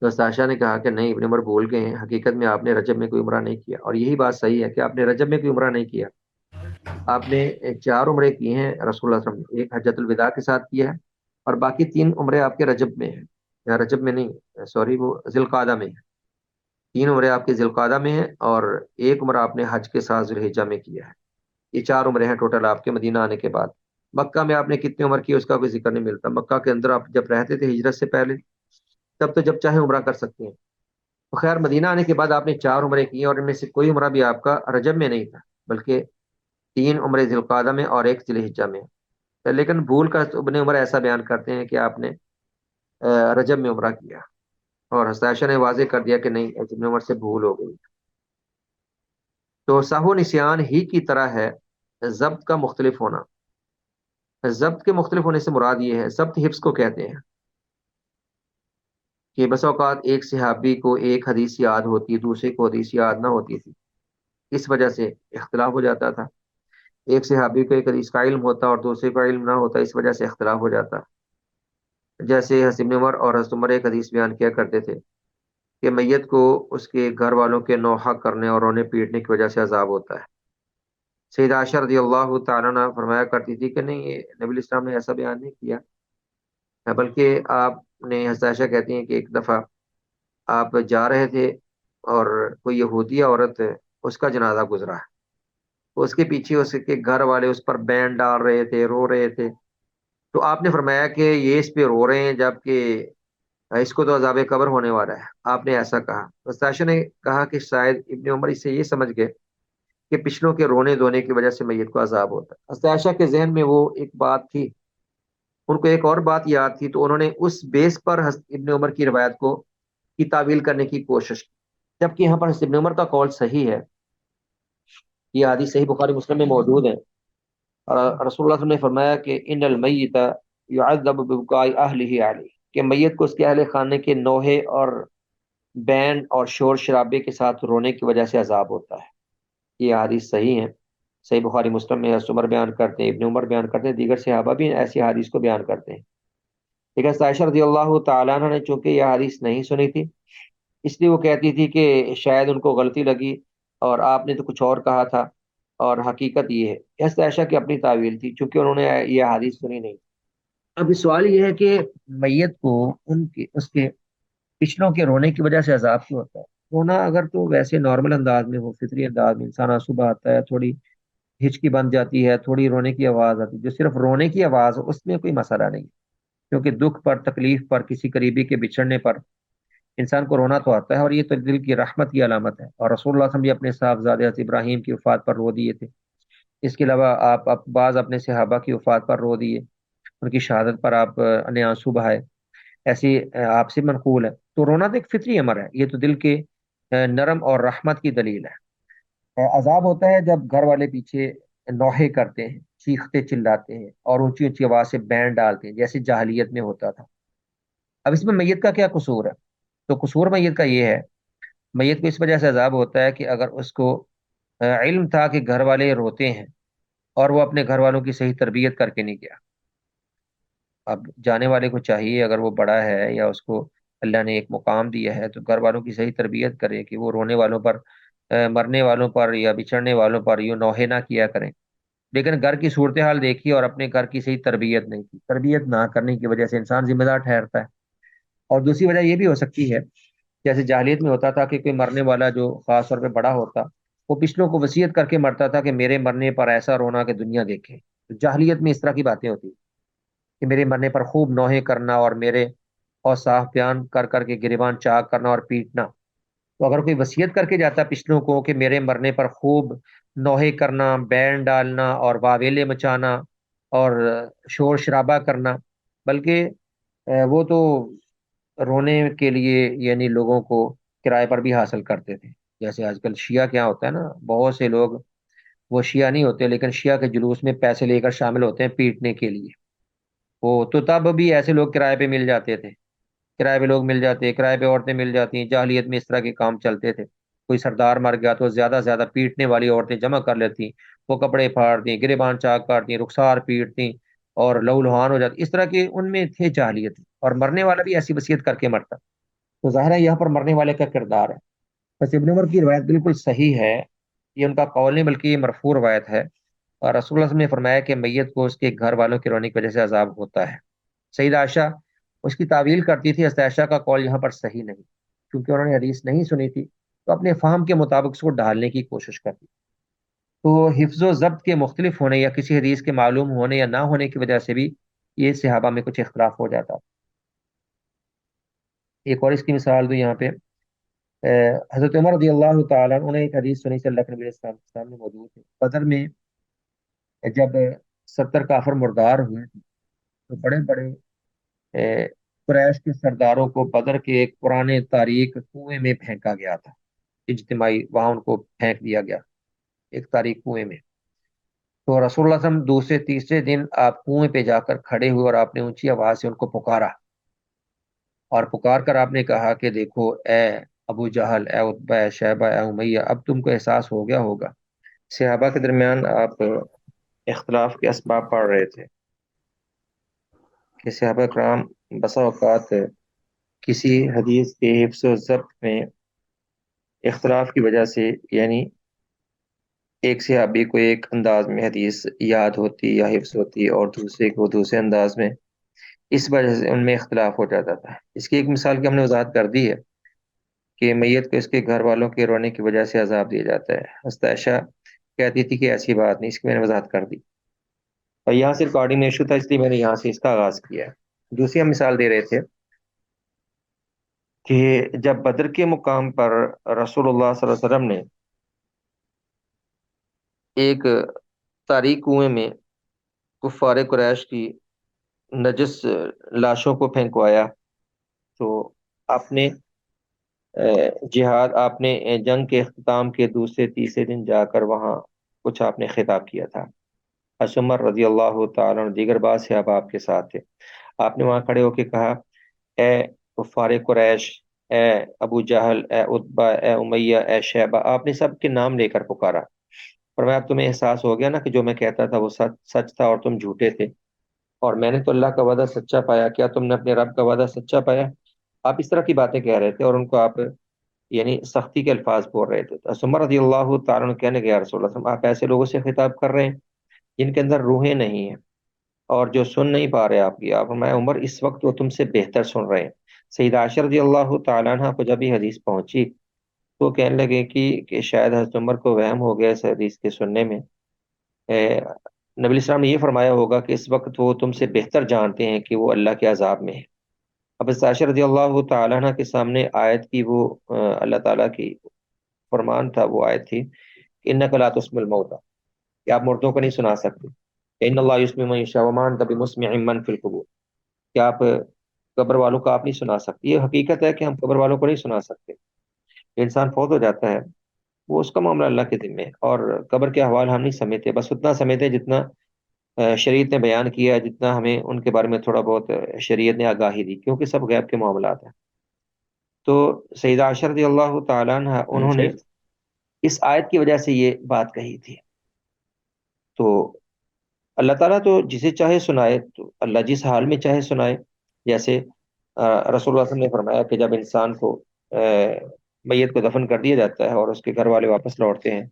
تو ساشا نے کہا کہ نہیں، ابن عمر بھول گئے ہیں، حقیقت میں آپ نے رجب میں کوئی عمرہ نہیں کیا، اور یہی بات صحیح ہے کہ آپ نے رجب میں کوئی عمرہ نہیں کیا، آپ نے 4 عمرے کیے ہیں رسول اللہ صلی اللہ علیہ وسلم نے، ایک حجۃ الوداع کے ساتھ کیا ہے، اور باقی 3 عمرے آپ کے رجب میں ہیں، یا رجب میں نہیں، سوری، وہ ذی القعدہ میں ہے۔ 3 عمرے آپ کے ذی القعدہ میں ہیں، اور ایک عمرہ آپ نے حج کے ساتھ ذی الحجہ میں کیا ہے۔ یہ 4 عمرے ہیں ٹوٹل آپ کے مدینہ آنے کے بعد۔ مکہ میں آپ نے کتنے عمر کی اس کا کوئی ذکر نہیں ملتا، مکہ کے اندر آپ جب رہتے تھے ہجرت سے پہلے، تب تو جب چاہے عمرہ کر سکتے ہیں۔ تو خیر مدینہ آنے کے بعد آپ نے 4 عمرے کیے، اور ان میں سے کوئی عمرہ بھی آپ کا رجب میں نہیں تھا، بلکہ 3 عمرے ذی القعدہ میں اور ایک ذی الحجہ میں۔ لیکن بھول کا ابن عمر ایسا بیان کرتے ہیں کہ آپ نے رجب میں عمرہ کیا، اور حساشہ نے واضح کر دیا کہ نہیں، ابن عمر سے بھول ہو گئی۔ تو سہو نسیان ہی کی طرح ہے ضبط کا مختلف ہونا۔ ضبط کے مختلف ہونے سے مراد یہ ہے، ضبط حفظ کو کہتے ہیں، کہ بس اوقات ایک صحابی کو ایک حدیث یاد ہوتی، دوسرے کو حدیث یاد نہ ہوتی تھی، اس وجہ سے اختلاف ہو جاتا تھا۔ ایک صحابی کو ایک حدیث کا علم ہوتا اور دوسرے کا علم نہ ہوتا، اس وجہ سے اختلاف ہو جاتا۔ جیسے حضرت ابن عمر اور حضرت عمر ایک حدیث بیان کیا کرتے تھے کہ میت کو اس کے گھر والوں کے نوحہ کرنے اور رونے پیٹنے کی وجہ سے عذاب ہوتا ہے۔ سیدہ عائشہ رضی اللہ تعالیٰ عنہ فرمایا کرتی تھی کہ نہیں، یہ نبی علیہ السلام نے ایسا بیان نہیں کیا، بلکہ آپ نے، حضرت عائشہ کہتی ہیں کہ ایک دفعہ آپ جا رہے تھے، اور کوئی یہودیہ عورت، اس کا جنازہ گزرا، اس کے پیچھے اس کے گھر والے اس پر بین ڈال رہے تھے، رو رہے تھے، تو آپ نے فرمایا کہ یہ اس پہ رو رہے ہیں جبکہ اس کو تو عذاب قبر ہونے والا ہے، آپ نے ایسا کہا۔ حضرت عائشہ نے کہا کہ شاید ابن عمر اس سے یہ سمجھ گئے کہ پچھلوں کے رونے دھونے کی وجہ سے میت کو عذاب ہوتا ہے۔ حضرت عائشہ کے ذہن میں وہ ایک بات تھی، ان کو ایک اور بات یاد تھی، تو انہوں نے اس بیس پر حضرت ابن عمر کی روایت کو کی تعویل کرنے کی کوشش کی، جبکہ یہاں پر حضرت ابن عمر کا قول صحیح ہے، یہ حدیث صحیح بخاری مسلم میں موجود ہے، اور رسول اللہ صلی اللہ علیہ وسلم نے فرمایا کہ ان المیت یعذب ببکاء اہلہ علیہ، کہ میت کو اس کے اہل خانے کے نوحے اور بین اور شور شرابے کے ساتھ رونے کی وجہ سے عذاب ہوتا ہے۔ یہ حدیث صحیح ہے، صحیح بخاری مسلم میں حضرت عمر بیان کرتے ہیں، ابن عمر بیان کرتے ہیں، دیگر صحابہ بھی ایسی حدیث کو بیان کرتے ہیں۔ لیکن حضرت عائشہ رضی اللہ تعالیٰ عنہ نے چونکہ یہ حدیث نہیں سنی تھی، اس لیے وہ کہتی تھی کہ شاید ان کو غلطی لگی اور آپ نے تو کچھ اور کہا تھا، اور حقیقت یہ ہے۔ حضرت عائشہ کی اپنی تعویل تھی، چونکہ انہوں نے یہ حدیث سنی نہیں۔ اب سوال یہ ہے کہ میت کو ان کے اس کے پچھلوں کے رونے کی وجہ سے عذاب کیوں ہوتا ہے؟ رونا اگر تو ویسے نارمل انداز میں ہو، فطری انداز میں، انسان آنسو بہاتا ہے، تھوڑی ہچکی بن جاتی ہے، تھوڑی رونے کی آواز آتی ہے، جو صرف رونے کی آواز ہو، اس میں کوئی مسئلہ نہیں، کیونکہ دکھ پر، تکلیف پر، کسی قریبی کے بچھڑنے پر انسان کو رونا تو آتا ہے، اور یہ تو دل کی رحمت کی علامت ہے، اور رسول اللہ صلی اللہ علیہ وسلم بھی اپنے صاحبزادے حضرت ابراہیم کی وفات پر رو دیے تھے۔ اس کے علاوہ آپ بعض اپنے صحابہ کی وفات پر رو دیے، ان کی شہادت پر آپ نے آنسو بہائے، ایسی آپ سے منقول ہے۔ تو رونا تو ایک فطری امر ہے، یہ تو دل کے نرم اور رحمت کی دلیل ہے۔ عذاب ہوتا ہے جب گھر والے پیچھے نوحے کرتے ہیں، چیختے چلاتے ہیں، اور اونچی اونچی آواز سے بینڈ ڈالتے ہیں، جیسے جاہلیت میں ہوتا تھا۔ اب اس میں میت کا کیا قصور ہے؟ تو قصور میت کا یہ ہے، میت کو اس وجہ سے عذاب ہوتا ہے کہ اگر اس کو علم تھا کہ گھر والے روتے ہیں، اور وہ اپنے گھر والوں کی صحیح تربیت کر کے نہیں گیا۔ اب جانے والے کو چاہیے، اگر وہ بڑا ہے یا اس کو اللہ نے ایک مقام دیا ہے، تو گھر والوں کی صحیح تربیت کرے، کہ وہ رونے والوں پر، مرنے والوں پر یا بچھڑنے والوں پر یوں نوحے نہ کیا کریں۔ لیکن گھر کی صورتحال دیکھی اور اپنے گھر کی صحیح تربیت نہیں کی، تربیت نہ کرنے کی وجہ سے انسان ذمہ دار ٹھہرتا ہے۔ اور دوسری وجہ یہ بھی ہو سکتی ہے، جیسے جاہلیت میں ہوتا تھا کہ کوئی مرنے والا جو خاص طور پہ بڑا ہوتا، وہ پچھلوں کو وصیت کر کے مرتا تھا کہ میرے مرنے پر ایسا رونا کہ دنیا دیکھے۔ تو جاہلیت میں اس طرح کی باتیں ہوتی کہ میرے مرنے پر خوب نوحے کرنا، اور میرے اور صاف بیان کر کر کے گریبان چاک کرنا اور پیٹنا۔ تو اگر کوئی وصیت کر کے جاتا پچھلوں کو کہ میرے مرنے پر خوب نوحے کرنا، بین ڈالنا، اور واویلے مچانا، اور شور شرابہ کرنا، بلکہ وہ تو رونے کے لیے یعنی لوگوں کو کرائے پر بھی حاصل کرتے تھے۔ جیسے آج کل شیعہ کیا ہوتا ہے نا، بہت سے لوگ وہ شیعہ نہیں ہوتے، لیکن شیعہ کے جلوس میں پیسے لے کر شامل ہوتے ہیں پیٹنے کے لیے۔ وہ تو تب بھی ایسے لوگ کرائے پہ مل جاتے تھے، کرائے پہ لوگ مل جاتے، کرائے پہ عورتیں مل جاتی ہیں، جاہلیت میں اس طرح کے کام چلتے تھے۔ کوئی سردار مر گیا تو زیادہ سے زیادہ پیٹنے والی عورتیں جمع کر لیتی، وہ کپڑے پھاڑتی، گریبان چاک کرتی، رخسار پیٹتی اور لہو لہان ہو جاتی، اس طرح کے ان میں تھے جاہلیت، اور مرنے والا بھی ایسی وصیت کر کے مرتا۔ تو ظاہر ہے یہاں پر مرنے والے کا کردار ہے۔ بس ابن عمر کی روایت بالکل صحیح ہے، یہ ان کا قول نہیں بلکہ یہ مرفوع روایت ہے، اور رسول اللہ صلی اللہ علیہ وسلم نے فرمایا کہ میت کو اس کے گھر والوں کے رونے کی وجہ سے عذاب ہوتا ہے۔ سیدہ عائشہ اس کی تعویل کرتی تھی، حضرت عائشہ کا قول یہاں پر صحیح نہیں، کیونکہ انہوں نے حدیث نہیں سنی تھی، تو اپنے فہم کے مطابق اس کو ڈھالنے کی کوشش کرتی۔ تو حفظ و ضبط کے مختلف ہونے یا کسی حدیث کے معلوم ہونے یا نہ ہونے کی وجہ سے بھی یہ صحابہ میں کچھ اختلاف ہو جاتا۔ ایک اور اس کی مثال دوں یہاں پہ، حضرت عمر رضی اللہ تعالیٰ عنہ نے ایک حدیث سنی، صلی اللہ کے نبی علیہ السلام کے سامنے موجود ہے، بدر میں جب 70 کافر مردار ہوئے تو بڑے بڑے قریش کے سرداروں کو بدر کے ایک پرانے تاریک کنویں میں پھینکا گیا تھا، اجتماعی وہاں ان کو پھینک دیا گیا ایک تاریک کنویں میں۔ تو رسول اللہ صلی اللہ علیہ وسلم دوسرے تیسرے دن آپ کنویں پہ جا کر کھڑے ہوئے اور آپ نے اونچی آواز سے ان کو پکارا، اور پکار کر آپ نے کہا کہ دیکھو اے ابو جہل، اے عتبہ، اے شیبہ، اے امیہ، اب تم کو احساس ہو گیا ہوگا۔ صحابہ کے درمیان آپ اختلاف کے اسباب پڑھ رہے تھے کہ صحابہ کرام بسا اوقات کسی حدیث کے حفظ و ضبط میں اختلاف کی وجہ سے، یعنی ایک صحابی کو ایک انداز میں حدیث یاد ہوتی یا حفظ ہوتی اور دوسرے کو دوسرے انداز میں، اس وجہ سے ان میں اختلاف ہو جاتا تھا۔ اس کی ایک مثال کی ہم نے وضاحت کر دی ہے کہ میت کو اس کے گھر والوں کے رونے کی وجہ سے عذاب دیا جاتا ہے۔ حضرت عائشہ کہتی تھی کہ ایسی بات نہیں، اس کی میں نے وضاحت کر دی، اور یہاں سے ریکارڈنگ میں ایشو تھا، اس لیے میں نے یہاں سے اس کا آغاز کیا ہے۔ دوسری ہم مثال دے رہے تھے کہ جب بدر کے مقام پر رسول اللہ صلی اللہ علیہ وسلم نے ایک تاریک کنویں میں کفار قریش کی نجس لاشوں کو پھینکوایا، تو آپ نے آپ نے جنگ کے اختتام کے دوسرے تیسرے دن جا کر وہاں کچھ آپ نے خطاب کیا تھا۔ عمر رضی اللہ تعالیٰ عنہ دیگر بعض صحابہ آپ کے ساتھ تھے، آپ نے وہاں کھڑے ہو کے کہا، اے کفار قریش، اے ابو جہل، اے عتبہ، اے امیہ، اے شیبہ، آپ نے سب کے نام لے کر پکارا، فرمایا اب تمہیں احساس ہو گیا نا کہ جو میں کہتا تھا وہ سچ سچ تھا اور تم جھوٹے تھے، اور میں نے تو اللہ کا وعدہ سچا پایا، کیا تم نے اپنے رب کا وعدہ سچا پایا؟ آپ اس طرح کی باتیں کہہ رہے تھے اور ان کو آپ یعنی سختی کے الفاظ بول رہے تھے۔ تو عمر رضی اللہ تعالیٰ عنہ کہنے گیا رسول اللہ صلی اللہ علیہ وسلم، آپ ایسے لوگوں سے خطاب کر رہے ہیں جن کے اندر روحیں نہیں ہیں اور جو سن نہیں پا رہے آپ کی۔ آپ میں عمر اس وقت وہ تم سے بہتر سن رہے ہیں۔ سیدہ عائشہ رضی اللہ تعالیٰ عنہ کو جب یہ حدیث پہنچی تو کہنے لگے کہ شاید حضرت عمر کو وہم ہو گیا اس حدیث کے سننے میں، نبی علیہ السلام نے یہ فرمایا ہوگا کہ اس وقت وہ تم سے بہتر جانتے ہیں کہ وہ اللہ کے عذاب میں ہے۔ اب حضرت عائشہ رضی اللہ تعالیٰ عنہ کے سامنے آیت کی وہ اللہ تعالیٰ کی فرمان تھا، وہ آیت تھی کہ انک لا تسمع الموتى، کہ آپ مردوں کو نہیں سنا سکتے، ان اللہ یسمع من یشاء وما انت بمسمع من فی القبور، کہ آپ قبر والوں کو آپ نہیں سنا سکتے۔ یہ حقیقت ہے کہ ہم قبر والوں کو نہیں سنا سکتے، انسان فوت ہو جاتا ہے وہ اس کا معاملہ اللہ کے ذمہ ہے، اور قبر کے احوال ہم نہیں سمجھتے، بس اتنا سمجھتے جتنا شریعت نے بیان کیا، جتنا ہمیں ان کے بارے میں تھوڑا بہت شریعت نے آگاہی دی، کیونکہ سب غیب کے معاملات ہیں۔ تو سیدہ عائشہ رضی اللہ تعالیٰ عنہ انہوں نے اس آیت کی وجہ سے یہ بات کہی تھی۔ تو اللہ تعالیٰ تو جسے چاہے سنائے، تو اللہ جس حال میں چاہے سنائے، جیسے رسول اللہ صلی اللہ علیہ وسلم نے فرمایا کہ جب انسان کو میت کو دفن کر دیا جاتا ہے اور اس کے گھر والے واپس لوٹتے ہیں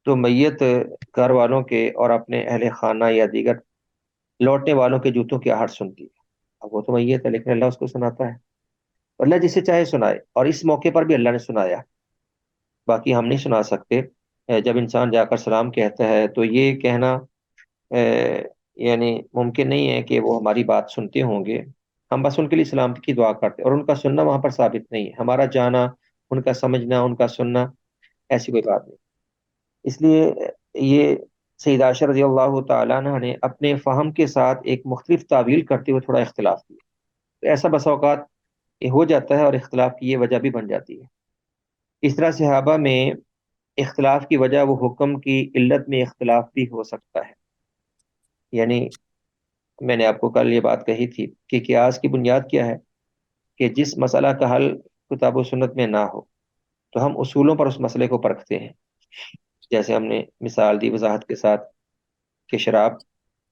تو میت گھر والوں کے اور اپنے اہل خانہ یا دیگر لوٹنے والوں کے جوتوں کی آہٹ سنتی ہے۔ اب وہ تو میت ہے لیکن اللہ اس کو سناتا ہے، اللہ جسے چاہے سنائے، اور اس موقع پر بھی اللہ نے سنایا، باقی ہم نہیں سنا سکتے۔ جب انسان جا کر سلام کہتا ہے تو یہ کہنا یعنی ممکن نہیں ہے کہ وہ ہماری بات سنتے ہوں گے، ہم بس ان کے لیے سلامتی کی دعا کرتے ہیں، اور ان کا سننا وہاں پر ثابت نہیں ہے، ہمارا جانا، ان کا سمجھنا، ان کا سننا، ایسی کوئی بات نہیں۔ اس لیے یہ سیدہ عائشہ رضی اللہ تعالیٰ عنہ نے اپنے فہم کے ساتھ ایک مختلف تعویل کرتے ہوئے تھوڑا اختلاف کیا، تو ایسا بسا اوقات یہ ہو جاتا ہے اور اختلاف کی یہ وجہ بھی بن جاتی ہے۔ اس طرح صحابہ میں اختلاف کی وجہ وہ حکم کی علت میں اختلاف بھی ہو سکتا ہے، یعنی میں نے آپ کو کل یہ بات کہی تھی کہ قیاس کی بنیاد کیا ہے، کہ جس مسئلہ کا حل کتاب و سنت میں نہ ہو تو ہم اصولوں پر اس مسئلے کو پرکھتے ہیں، جیسے ہم نے مثال دی وضاحت کے ساتھ کہ شراب،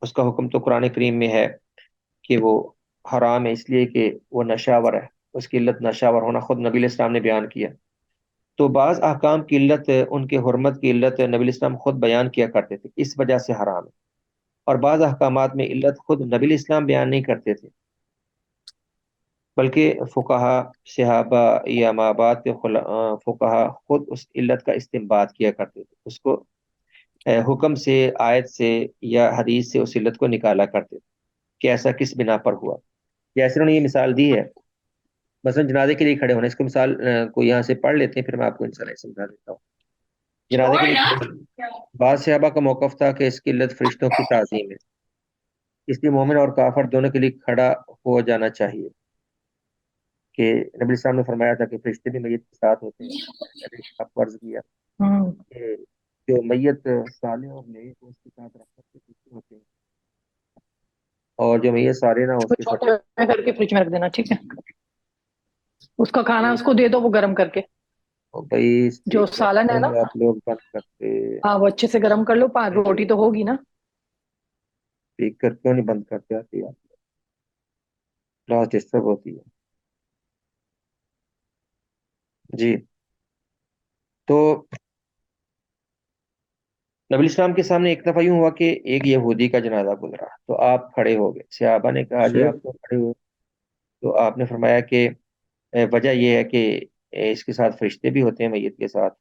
اس کا حکم تو قرآن کریم میں ہے کہ وہ حرام ہے، اس لیے کہ وہ نشاور ہے، اس کی علت نشاور ہونا خود نبی علیہ السلام نے بیان کیا۔ تو بعض احکام کی علت، ان کے حرمت کی علت نبی علیہ السلام خود بیان کیا کرتے تھے، اس وجہ سے حرام ہے، اور بعض احکامات میں علت خود نبی علیہ السلام بیان نہیں کرتے تھے، بلکہ فقہا، صحابہ یا ماں بعد کے فقہا خود اس علت کا استنباط کیا کرتے تھے، اس کو حکم سے، آیت سے یا حدیث سے اس علت کو نکالا کرتے تھے کہ ایسا کس بنا پر ہوا۔ جیسے انہوں نے یہ مثال دی ہے، مثلا جنازے کے لیے کھڑے ہونا، اس کو مثال کو یہاں سے پڑھ لیتے ہیں، پھر میں آپ کو انشاءاللہ سمجھا دیتا ہوں۔ جنازے کے لیے کھڑے ہونا، بعض صحابہ کا موقف تھا کہ اس کی علت فرشتوں کی تعظیم ہے، اس لیے مومن اور کافر دونوں کے لیے کھڑا ہو جانا چاہیے، کہ نبی صاحب نے فرمایا تھا کہ فرشتے بھی میت کے ساتھ ہوتے ہیں، میں نے آپ کو عرض کیا کہ جو میت صالح اور نیک ہو اس کے ساتھ رحمت کے فرشتے ہوتے ہیں، اور جو میت صالح نہ ہو اس کے ساتھ چھوٹے کر کے فریج میں رکھ دینا، ٹھیک ہے؟ اس کا کھانا اس کو دے دو، وہ گرم کر کے، بھائی جو اسپیکر سالن ہے نا، آپ لوگ بند کرتے، ہاں وہ اچھے سے گرم کر لو، روٹی تو ہوگی نا۔ اسپیکر کیوں نہیں بند کرتے آتے آپ، کلاس ڈسٹرب ہوتی ہے جی۔ تو نبی اسلام کے سامنے ایک دفعہ یوں ہوا کہ ایک یہودی کا جنازہ گزرا، تو آپ کھڑے ہو گئے، صحابہ نے کہا جی آپ تو کھڑے ہوئے، تو آپ نے فرمایا کہ وجہ یہ ہے کہ اس کے ساتھ فرشتے بھی ہوتے ہیں، میت کے ساتھ،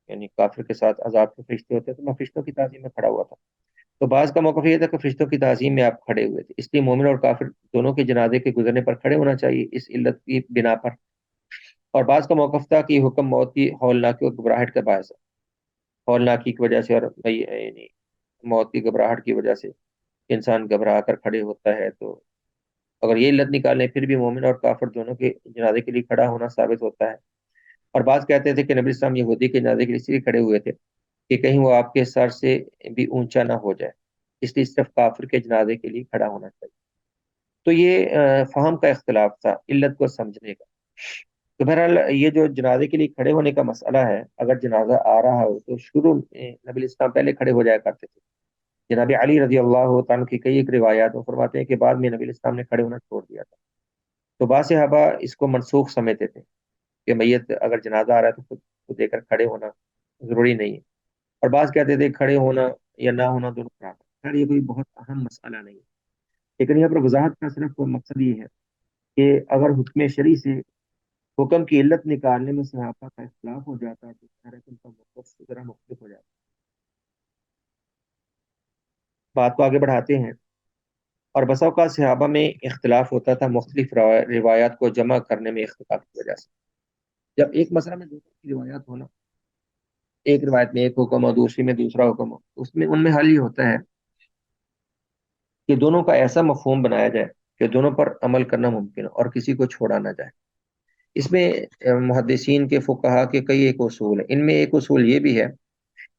یعنی کافر کے ساتھ عذاب کے فرشتے ہوتے ہیں، تو میں فرشتوں کی تعظیم میں کھڑا ہوا تھا۔ تو بعض کا موقف یہ تھا کہ فرشتوں کی تعظیم میں آپ کھڑے ہوئے تھے، اس لیے مومن اور کافر دونوں کے جنازے کے گزرنے پر کھڑے ہونا چاہیے اس علت کی بنا پر۔ اور بعض کا موقف تھا کہ یہ حکم موت کی ہولناکی اور گھبراہٹ کا باعث ہے، ہولناکی کی وجہ سے، اور یعنی موت کی گھبراہٹ کی وجہ سے انسان گھبرا کر کھڑے ہوتا ہے، تو اگر یہ علت نکالیں پھر بھی مومن اور کافر دونوں کے جنازے کے لیے کھڑا ہونا ثابت ہوتا ہے۔ اور بعض کہتے تھے کہ نبی اسلام یہودی کے جنازے کے لیے اس لیے کھڑے ہوئے تھے کہ کہیں وہ آپ کے سر سے بھی اونچا نہ ہو جائے، اس لیے صرف کافر کے جنازے کے لیے کھڑا ہونا چاہیے۔ تو یہ فہم کا اختلاف تھا علت کو سمجھنے کا۔ تو بہرحال یہ جو جنازے کے لیے کھڑے ہونے کا مسئلہ ہے، اگر جنازہ آ رہا ہو تو شروع میں نبی الاسلام پہلے کھڑے ہو جایا کرتے تھے۔ جناب علی رضی اللہ تعالیٰ کی کئی ایک روایات وہ فرماتے ہیں کہ بعد میں نبی الاسلام نے کھڑے ہونا چھوڑ دیا تھا۔ تو بعض صحابہ اس کو منسوخ سمجھتے تھے کہ میت اگر جنازہ آ رہا ہے تو خود کو دے کر کھڑے ہونا ضروری نہیں ہے، اور بعض کہتے تھے کھڑے ہونا یا نہ ہونا دونوں برابر۔ خیر یہ کوئی بہت اہم مسئلہ نہیں ہے، لیکن یہاں پر وضاحت کا صرف مقصد یہ ہے کہ اگر حکم شرعی سے حکم کی علت نکالنے میں صحابہ کا اختلاف ہو جاتا ہے تو ظاہر ہے کہ ان کا موقف ذرا مختلف ہو جاتا ہے۔ بات کو آگے بڑھاتے ہیں، اور بسا اوقات صحابہ میں اختلاف ہوتا تھا مختلف روایات کو جمع کرنے میں اختلاف کی وجہ سے۔ جب ایک مسئلہ میں دو کی روایات ہونا، ایک روایت میں ایک حکم اور دوسری میں دوسرا حکم ہو، اس میں ان میں حل یہ ہوتا ہے کہ دونوں کا ایسا مفہوم بنایا جائے کہ دونوں پر عمل کرنا ممکن ہو اور کسی کو چھوڑا نہ جائے۔ اس میں محدثین کے فقہا کے کئی ایک اصول ہیں، ان میں ایک اصول یہ بھی ہے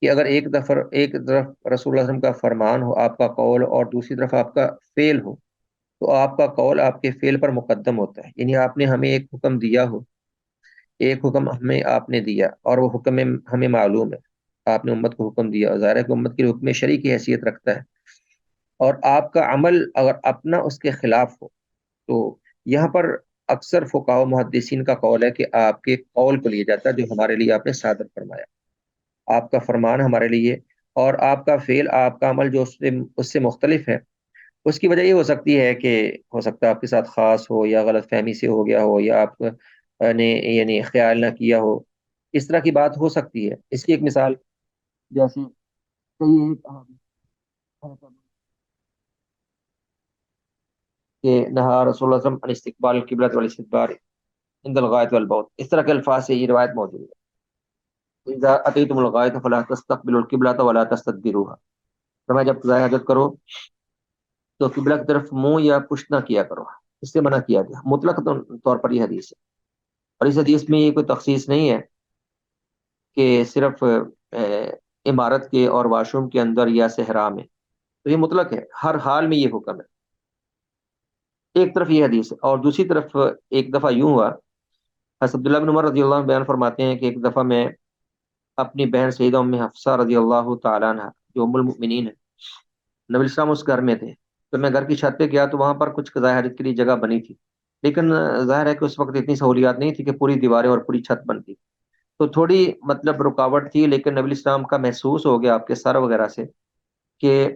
کہ اگر ایک طرف رسول اللہ صلی اللہ علیہ وسلم کا فرمان ہو، آپ کا قول، اور دوسری طرف آپ کا فعل ہو، تو آپ کا قول آپ کے فعل پر مقدم ہوتا ہے، یعنی آپ نے ہمیں ایک حکم دیا ہو، ایک حکم ہمیں آپ نے دیا اور وہ حکم ہمیں معلوم ہے، آپ نے امت کو حکم دیا، اور ظاہر ہے کہ امت کے حکم شرعی کی حیثیت رکھتا ہے، اور آپ کا عمل اگر اپنا اس کے خلاف ہو، تو یہاں پر اکثر فقہاء و محدثین کا قول ہے کہ آپ کے قول کو لیا جاتا ہے جو ہمارے لیے آپ نے صادر فرمایا، آپ کا فرمان ہمارے لیے، اور آپ کا فعل، آپ کا عمل جو اس سے مختلف ہے، اس کی وجہ یہ ہو سکتی ہے کہ ہو سکتا ہے آپ کے ساتھ خاص ہو، یا غلط فہمی سے ہو گیا ہو، یا آپ نے یعنی خیال نہ کیا ہو، اس طرح کی بات ہو سکتی ہے۔ اس کی ایک مثال جیسے کئی ایک کہ نہا رسول اللہ صلی اللہ علیہ وسلم عن استقبال القبلۃ والاستدبار عند الغائط والبول، اس طرح کے الفاظ سے یہ روایت موجود ہے۔ اذا اتیتم الغائط فلا تستقبلوا القبلۃ ولا تستدبروها، فرمایا جب قضاء حاجت کرو تو قبلہ کی طرف منہ یا پشت نہ کیا کرو، اس سے منع کیا گیا مطلق طور پر یہ حدیث ہے۔ اور اس حدیث میں یہ کوئی تخصیص نہیں ہے کہ صرف عمارت کے اور واش روم کے اندر یا صحرا میں، تو یہ مطلق ہے، ہر حال میں یہ حکم ہے۔ ایک طرف یہ حدیث ہے، اور دوسری طرف ایک دفعہ یوں ہوا حضرت عبداللہ بن عمر رضی اللہ عنہ بیان فرماتے ہیں کہ ایک دفعہ میں اپنی بہن سیدہ ام حفصہ رضی اللہ تعالیٰ عنہ جو ام المؤمنین ہے، نبی الاسلام اس گھر میں تھے، تو میں گھر کی چھت پہ گیا تو وہاں پر کچھ قضاء حاجت کے لیے جگہ بنی تھی، لیکن ظاہر ہے کہ اس وقت اتنی سہولیات نہیں تھی کہ پوری دیواریں اور پوری چھت بنتی، تو تھوڑی مطلب رکاوٹ تھی، لیکن نبی الاسلام کا محسوس ہو گیا آپ کے سر وغیرہ سے کہ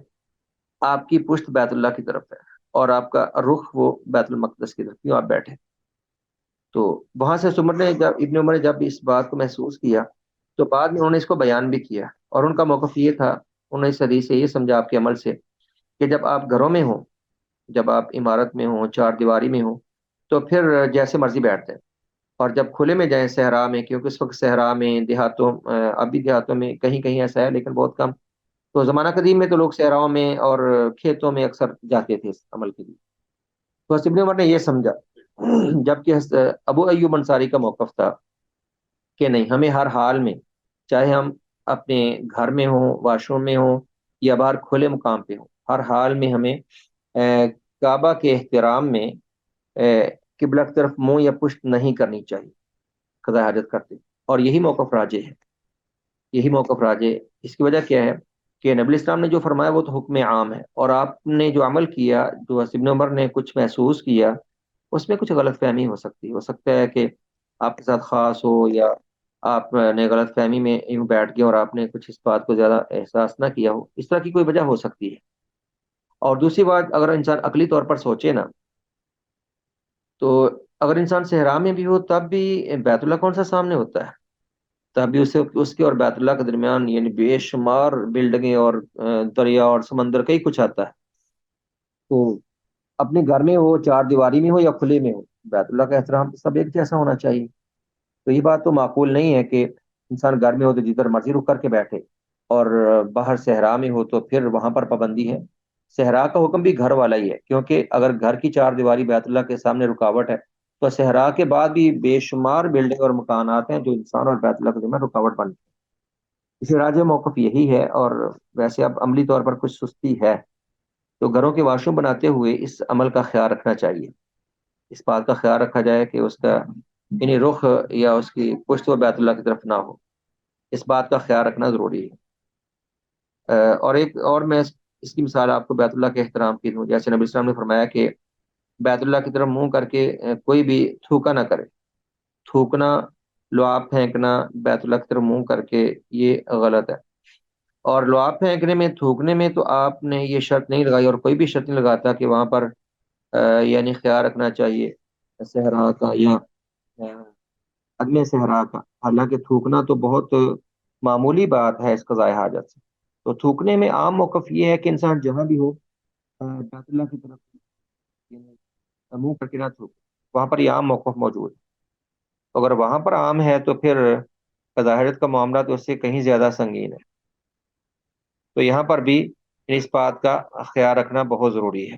آپ کی پشت بیت اللہ کی طرف ہے اور آپ کا رخ وہ بیت المقدس کی طرف، کیوں آپ بیٹھے؟ تو وہاں سے ابن عمر نے جب اس بات کو محسوس کیا تو بعد میں انہوں نے اس کو بیان بھی کیا، اور ان کا موقف یہ تھا، انہوں نے اس حدیث سے یہ سمجھا آپ کے عمل سے کہ جب آپ گھروں میں ہوں، جب آپ عمارت میں ہوں، چار دیواری میں ہوں، تو پھر جیسے مرضی بیٹھتے ہیں، اور جب کھلے میں جائیں صحرا میں، کیونکہ اس وقت صحرا میں دیہاتوں اب بھی دیہاتوں میں کہیں کہیں ایسا ہے لیکن بہت کم، تو زمانہ قدیم میں تو لوگ صحراؤں میں اور کھیتوں میں اکثر جاتے تھے اس عمل کے لیے، تو حضرت ابن عمر نے یہ سمجھا، جبکہ ابو ایوب انصاری کا موقف تھا کہ نہیں، ہمیں ہر حال میں، چاہے ہم اپنے گھر میں ہوں، واش روم میں ہوں، یا باہر کھلے مقام پہ ہوں، ہر حال میں ہمیں کعبہ کے احترام میں قبلہ کی طرف منہ یا پشت نہیں کرنی چاہیے قضاء حاجت کرتے، اور یہی موقف راجح ہے، یہی موقف راجح ہے۔ اس کی وجہ کیا ہے کہ نبی اسلام نے جو فرمایا وہ تو حکم عام ہے، اور آپ نے جو عمل کیا، جو ابن عمر نے کچھ محسوس کیا، اس میں کچھ غلط فہمی ہو سکتی ہے، ہو سکتا ہے کہ آپ کے ساتھ خاص ہو، یا آپ نے غلط فہمی میں یوں بیٹھ گئے اور آپ نے کچھ اس بات کو زیادہ احساس نہ کیا ہو، اس طرح کی کوئی وجہ ہو سکتی ہے۔ اور دوسری بات، اگر انسان عقلی طور پر سوچے نا، تو اگر انسان صحرا میں بھی ہو تب بھی بیت اللہ کون سا سامنے ہوتا ہے، تب بھی اس کے اور بیت اللہ کے درمیان یعنی بے شمار بلڈنگیں اور دریا اور سمندر کئی کچھ آتا ہے، تو اپنے گھر میں ہو، چار دیواری میں ہو یا کھلے میں ہو، بیت اللہ کا احترام سب ایک جیسا ہونا چاہیے۔ تو یہ بات تو معقول نہیں ہے کہ انسان گھر میں ہو تو جدھر مرضی رک کر کے بیٹھے، اور باہر صحرا میں ہو تو پھر وہاں پر پابندی ہے۔ صحرا کا حکم بھی گھر والا ہی ہے، کیونکہ اگر گھر کی چار دیواری بیت اللہ کے سامنے رکاوٹ ہے، تو صحرا کے بعد بھی بے شمار بلڈنگ اور مکانات ہیں جو انسان اور بیت اللہ کے درمیان رکاوٹ بنتی ہے۔ اسی راج موقف یہی ہے، اور ویسے اب عملی طور پر کچھ سستی ہے، تو گھروں کے واش روم بناتے ہوئے اس عمل کا خیال رکھنا چاہیے، اس بات کا خیال رکھا جائے کہ اس کا یعنی رخ یا اس کی پشت و بیت اللہ کی طرف نہ ہو، اس بات کا خیال رکھنا ضروری ہے۔ اور ایک اور میں اس کی مثال آپ کو بیت اللہ کے احترام کی دوں، جیسے نبی السلام نے فرمایا کہ بیت اللہ کی طرف منہ کر کے کوئی بھی تھوکا نہ کرے، تھوکنا، لعاب پھینکنا بیت اللہ کی طرف منہ کر کے، یہ غلط ہے۔ اور لعاب پھینکنے میں، تھوکنے میں تو آپ نے یہ شرط نہیں لگائی، اور کوئی بھی شرط نہیں لگاتا کہ وہاں پر یعنی خیال رکھنا چاہیے صحرا کا یا عدم صحرا کا، حالانکہ تھوکنا تو بہت معمولی بات ہے اس قضاء حاجت سے۔ تو تھوکنے میں عام موقف یہ ہے کہ انسان جہاں بھی ہو بیت اللہ کی طرف یعنی منہ کر کے نہ تھوکے، وہاں پر یہ عام موقف موجود ہے۔ اگر وہاں پر عام ہے تو پھر قضاء حاجت کا معاملہ تو اس سے کہیں زیادہ سنگین ہے، تو یہاں پر بھی اس بات کا خیال رکھنا بہت ضروری ہے۔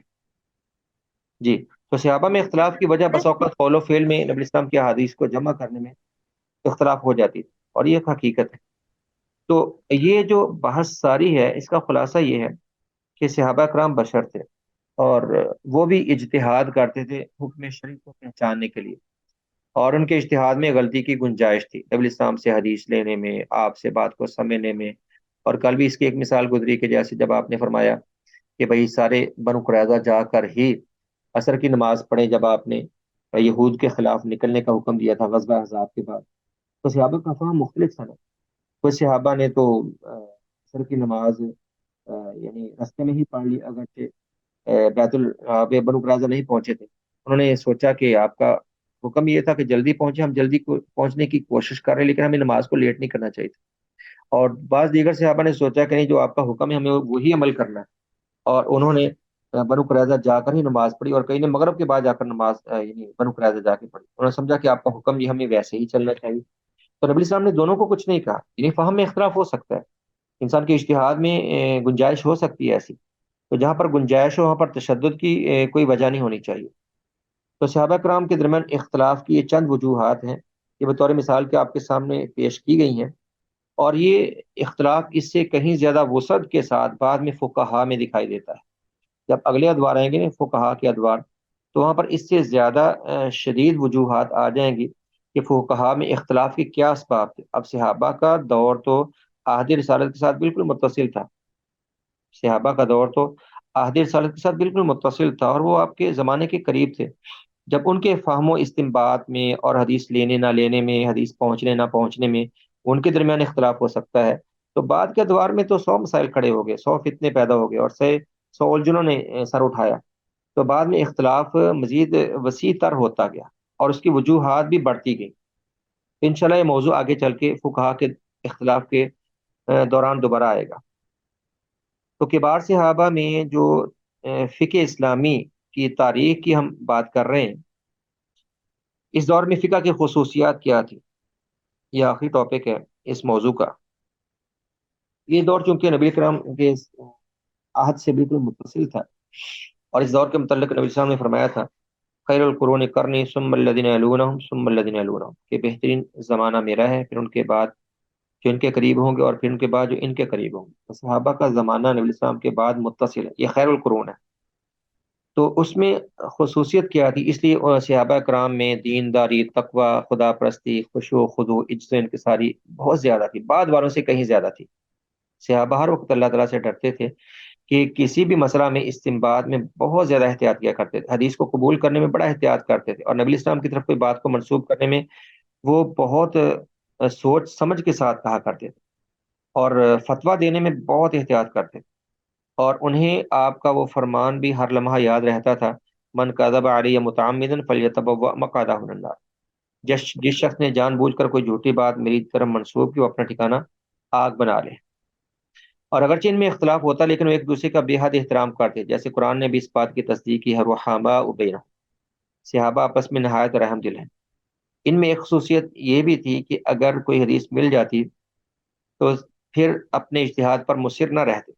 جی، تو صحابہ میں اختلاف کی وجہ بس اوقات قول و فعل میں نبی اسلام کی احادیث کو جمع کرنے میں اختلاف ہو جاتی تھی، اور یہ ایک حقیقت ہے۔ تو یہ جو بحث ساری ہے، اس کا خلاصہ یہ ہے کہ صحابہ کرام بشر تھے، اور وہ بھی اجتہاد کرتے تھے حکم شریع کو پہچاننے کے لیے، اور ان کے اجتہاد میں غلطی کی گنجائش تھی نبی اسلام سے حدیث لینے میں، آپ سے بات کو سمجھنے میں۔ اور کل بھی اس کی ایک مثال گزری کہ جیسے جب آپ نے فرمایا کہ بھائی سارے بنو قریظہ جا کر ہی عصر کی نماز پڑھیں، جب آپ نے یہود کے خلاف نکلنے کا حکم دیا تھا غزوہ احزاب کے بعد، تو صحابہ کا فہم مختلف تھا نا۔ کچھ صحابہ نے تو عصر کی نماز یعنی رستے میں ہی پڑھ لی، اگرچہ بیت بنو قریظہ نہیں پہنچے تھے، انہوں نے سوچا کہ آپ کا حکم یہ تھا کہ جلدی پہنچے، ہم جلدی پہنچنے کی کوشش کر رہے ہیں، لیکن ہمیں نماز کو لیٹ نہیں کرنا چاہیے تھا۔ اور بعض دیگر صحابہ نے سوچا کہ نہیں، جو آپ کا حکم ہے ہمیں وہی عمل کرنا ہے، اور انہوں نے بنو قریظہ جا کر ہی نماز پڑھی، اور کئی نے مغرب کے بعد جا کر نماز یعنی بنو قریظہ جا کے پڑھی، انہوں نے سمجھا کہ آپ کا حکم یہ ہمیں ویسے ہی چلنا چاہیے۔ تو نبی اسلام نے دونوں کو کچھ نہیں کہا، یعنی فہم میں اختلاف ہو سکتا ہے، انسان کے اجتہاد میں گنجائش ہو سکتی ہے ایسی، تو جہاں پر گنجائش ہو وہاں پر تشدد کی کوئی وجہ نہیں ہونی چاہیے۔ تو صحابہ کرام کے درمیان اختلاف کی یہ چند وجوہات ہیں، یہ بطور مثال کے آپ کے سامنے پیش کی گئی ہیں، اور یہ اختلاف اس سے کہیں زیادہ وسعت کے ساتھ بعد میں فقہا میں دکھائی دیتا ہے۔ جب اگلے ادوار آئیں گے نا فقہا کے ادوار، تو وہاں پر اس سے زیادہ شدید وجوہات آ جائیں گی کہ فقہا میں اختلاف کے کیا اسباب تھے۔ اب صحابہ کا دور تو عہد رسالت کے ساتھ بالکل متصل تھا، صحابہ کا دور تو عہد رسالت کے ساتھ بالکل متصل تھا، اور وہ آپ کے زمانے کے قریب تھے۔ جب ان کے فہم و استنباط میں اور حدیث لینے نہ لینے میں، حدیث پہنچنے نہ پہنچنے میں ان کے درمیان اختلاف ہو سکتا ہے، تو بعد کے ادوار میں تو 100 مسائل کھڑے ہو گئے، 100 فتنے پیدا ہو گئے، اور 100 الجھنوں نے سر اٹھایا، تو بعد میں اختلاف مزید وسیع تر ہوتا گیا اور اس کی وجوہات بھی بڑھتی گئی۔ انشاءاللہ یہ موضوع آگے چل کے فقہا کے اختلاف کے دوران دوبارہ آئے گا۔ تو کبار صحابہ میں جو فقہ اسلامی کی تاریخ کی ہم بات کر رہے ہیں، اس دور میں فقہ کی خصوصیات کیا تھی، یہ آخری ٹاپک ہے اس موضوع کا۔ یہ دور چونکہ نبی کرام کے عہد سے بالکل متصل تھا، اور اس دور کے متعلق نبی السلام نے فرمایا تھا خیر القرون قرنی ثم الذین یلونہم ثم الذین یلونہم، کہ بہترین زمانہ میرا ہے، پھر ان کے بعد جو ان کے قریب ہوں گے، اور پھر ان کے بعد جو ان کے قریب ہوں گے۔ تو صحابہ کا زمانہ نبی السلام کے بعد متصل ہے، یہ خیر القرون ہے۔ تو اس میں خصوصیت کیا تھی؟ اس لیے صحابہ کرام میں دینداری، تقوی، خدا پرستی، خشوع و خضوع، عجز و انکساری بہت زیادہ تھی، بعد والوں سے کہیں زیادہ تھی۔ صحابہ ہر وقت اللہ تعالیٰ سے ڈرتے تھے، کہ کسی بھی مسئلہ میں استنباط میں بہت زیادہ احتیاط کیا کرتے تھے، حدیث کو قبول کرنے میں بڑا احتیاط کرتے تھے، اور نبی اسلام کی طرف کوئی بات کو منسوب کرنے میں وہ بہت سوچ سمجھ کے ساتھ کہا کرتے تھے، اور فتویٰ دینے میں بہت احتیاط کرتے تھے، اور انہیں آپ کا وہ فرمان بھی ہر لمحہ یاد رہتا تھا، من کذب علی متعمدا فلیتبوأ مقعدہ من النار، جس شخص نے جان بوجھ کر کوئی جھوٹی بات میری طرف منسوب کی، وہ اپنا ٹھکانہ آگ بنا لے۔ اور اگرچہ ان میں اختلاف ہوتا، لیکن وہ ایک دوسرے کا بے حد احترام کرتے، جیسے قرآن نے بھی اس بات کی تصدیق کی ہے، رحماء بینہم، صحابہ آپس میں نہایت رحم دل ہیں۔ ان میں ایک خصوصیت یہ بھی تھی کہ اگر کوئی حدیث مل جاتی تو پھر اپنے اجتہاد پر مصر نہ رہتے،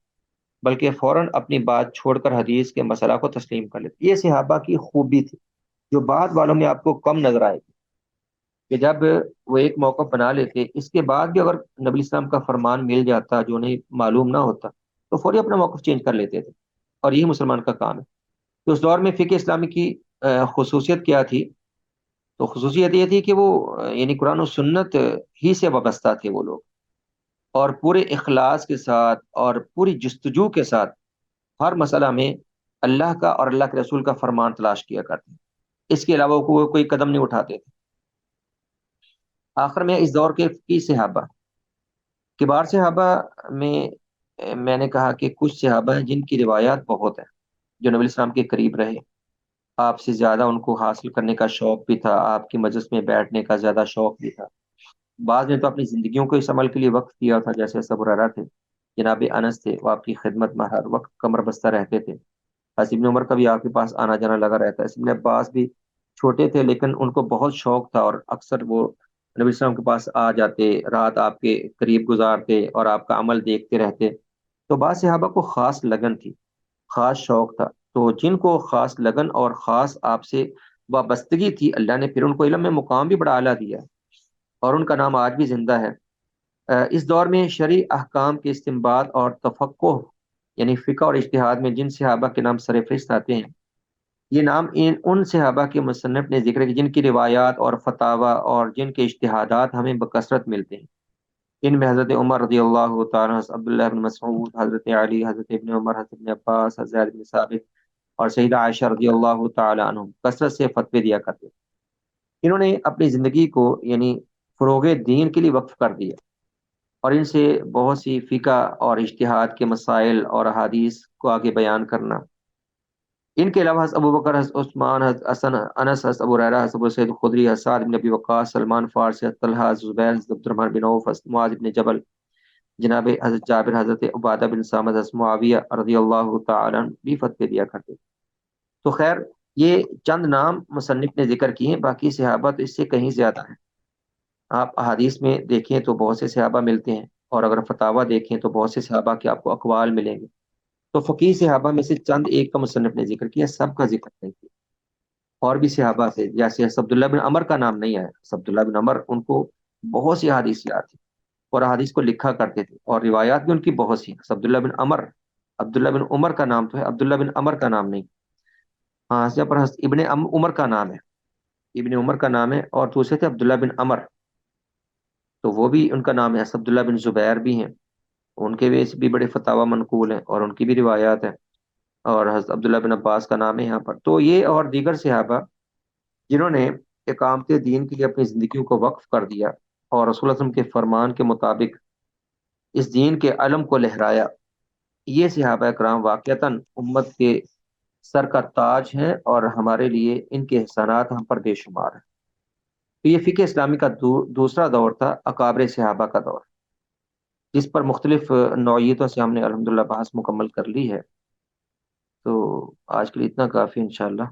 بلکہ فوراً اپنی بات چھوڑ کر حدیث کے مسئلہ کو تسلیم کر لیتے۔ یہ صحابہ کی خوبی تھی، جو بعد والوں میں آپ کو کم نظر آئے گی، کہ جب وہ ایک موقف بنا لیتے، اس کے بعد بھی اگر نبی اسلام کا فرمان مل جاتا جو انہیں معلوم نہ ہوتا، تو فوری اپنا موقف چینج کر لیتے تھے، اور یہی مسلمان کا کام ہے۔ تو اس دور میں فقہ اسلامی کی خصوصیت کیا تھی؟ تو خصوصیت یہ تھی کہ وہ یعنی قرآن و سنت ہی سے وابستہ تھے وہ لوگ، اور پورے اخلاص کے ساتھ اور پوری جستجو کے ساتھ ہر مسئلہ میں اللہ کا اور اللہ کے رسول کا فرمان تلاش کیا کرتے ہیں، اس کے علاوہ وہ کوئی قدم نہیں اٹھاتے تھے۔ آخر میں اس دور کے فقی صحابہ، کبار صحابہ میں نے کہا کہ کچھ صحابہ ہیں جن کی روایات بہت ہیں، جو نبی السلام کے قریب رہے، آپ سے زیادہ ان کو حاصل کرنے کا شوق بھی تھا، آپ کی مجلس میں بیٹھنے کا زیادہ شوق بھی تھا، بعض نے تو اپنی زندگیوں کو اس عمل کے لیے وقف کیا تھا، جیسے ابو ہریرہ تھے، جناب انس تھے، وہ آپ کی خدمت میں ہر وقت کمر بستہ رہتے تھے۔ حضرت ابن عمر کا بھی آپ کے پاس آنا جانا لگا رہتا ہے۔ ابن عباس بھی چھوٹے تھے، لیکن ان کو بہت شوق تھا، اور اکثر وہ نبی السلام کے پاس آ جاتے، رات آپ کے قریب گزارتے اور آپ کا عمل دیکھتے رہتے۔ تو بعض صحابہ کو خاص لگن تھی، خاص شوق تھا، تو جن کو خاص لگن اور خاص آپ سے وابستگی تھی، اللہ نے پھر ان کو علم میں مقام بھی بڑا اعلیٰ دیا، اور ان کا نام آج بھی زندہ ہے۔ اس دور میں شرعی احکام کے استنباط اور تفقہ، یعنی فقہ اور اجتہاد میں جن صحابہ کے نام سر فہرست آتے ہیں، یہ نام ان صحابہ کے مصنف نے ذکر ہے جن کی روایات اور فتاوی اور جن کے اجتہادات ہمیں بکثرت ملتے ہیں۔ ان میں حضرت عمر رضی اللہ تعالیٰ، حضرت عبداللہ بن مسعود، حضرت علی، حضرت ابن عمر، حضرت ابن عباس، حضرت زید بن ثابت اور سیدہ عائشہ رضی اللہ تعالیٰ عنہم کثرت سے فتوے دیا کرتے تھے۔ انہوں نے اپنی زندگی کو یعنی فروغ دین کے لیے وقف کر دیا، اور ان سے بہت سی فقہ اور اجتہاد کے مسائل اور احادیث کو آگے بیان کرنا۔ ان کے علاوہ حضرت ابوبکر، حضرت عثمان، حضرت حسن، انس، حضرت ابو ہریرہ، حضرت ابو سعید الخدری، حضرت سعد بن ابی وقاص، سلمان فارسی، حضرت طلحہ، حضرت زبیر، حضرت عبد الرحمن بن عوف، حضرت معاذ بن جبل، جناب حضرت جابر، حضرت عبادہ بن سامد، حضرت معاویہ رضی اللہ تعالیٰ عنہ بھی فتوے دیا کرتے۔ تو خیر، یہ چند نام مصنف نے ذکر کیے ہیں، باقی صحابہ تو اس سے کہیں زیادہ ہیں۔ آپ احادیث میں دیکھیں تو بہت سے صحابہ ملتے ہیں، اور اگر فتاوی دیکھیں تو بہت سے صحابہ کے آپ کو اقوال ملیں گے۔ تو فقیہ صحابہ میں سے چند ایک کا مصنف نے ذکر کیا، سب کا ذکر نہیں کیا۔ اور بھی صحابہ تھے، جیسے عبداللہ بن عمر کا نام نہیں آیا۔ عبداللہ بن عمر، ان کو بہت سی احادیث یاد تھی، اور احادیث کو لکھا کرتے تھے، اور روایات بھی ان کی بہت سی ہیں۔ عبداللہ بن عمر، عبداللہ بن عمر کا نام تو ہے، عبداللہ بن عمر کا نام نہیں۔ ہاں، پر ابن عمر کا نام ہے، ابن عمر کا نام ہے، اور دوسرے تھے عبداللہ بن عمر، تو وہ بھی ان کا نام ہے، عبداللہ بن زبیر بھی ہیں، ان کے بھی بڑے فتاوی منقول ہیں اور ان کی بھی روایات ہیں، اور حضرت عبداللہ بن عباس کا نام ہے یہاں پر، تو یہ اور دیگر صحابہ جنہوں نے اقامت دین کے لیے اپنی زندگیوں کو وقف کر دیا اور رسول اللہ صلی اللہ علیہ وسلم کے فرمان کے مطابق اس دین کے علم کو لہرایا، یہ صحابہ کرام واقعتاً امت کے سر کا تاج ہیں، اور ہمارے لیے ان کے احسانات ہم پر بے شمار ہیں۔ تو یہ فقہ اسلامی کا دوسرا دور تھا، اکابر صحابہ کا دور، جس پر مختلف نوعیتوں سے ہم نے الحمدللہ بحث مکمل کر لی ہے۔ تو آج کے لیے اتنا کافی انشاءاللہ۔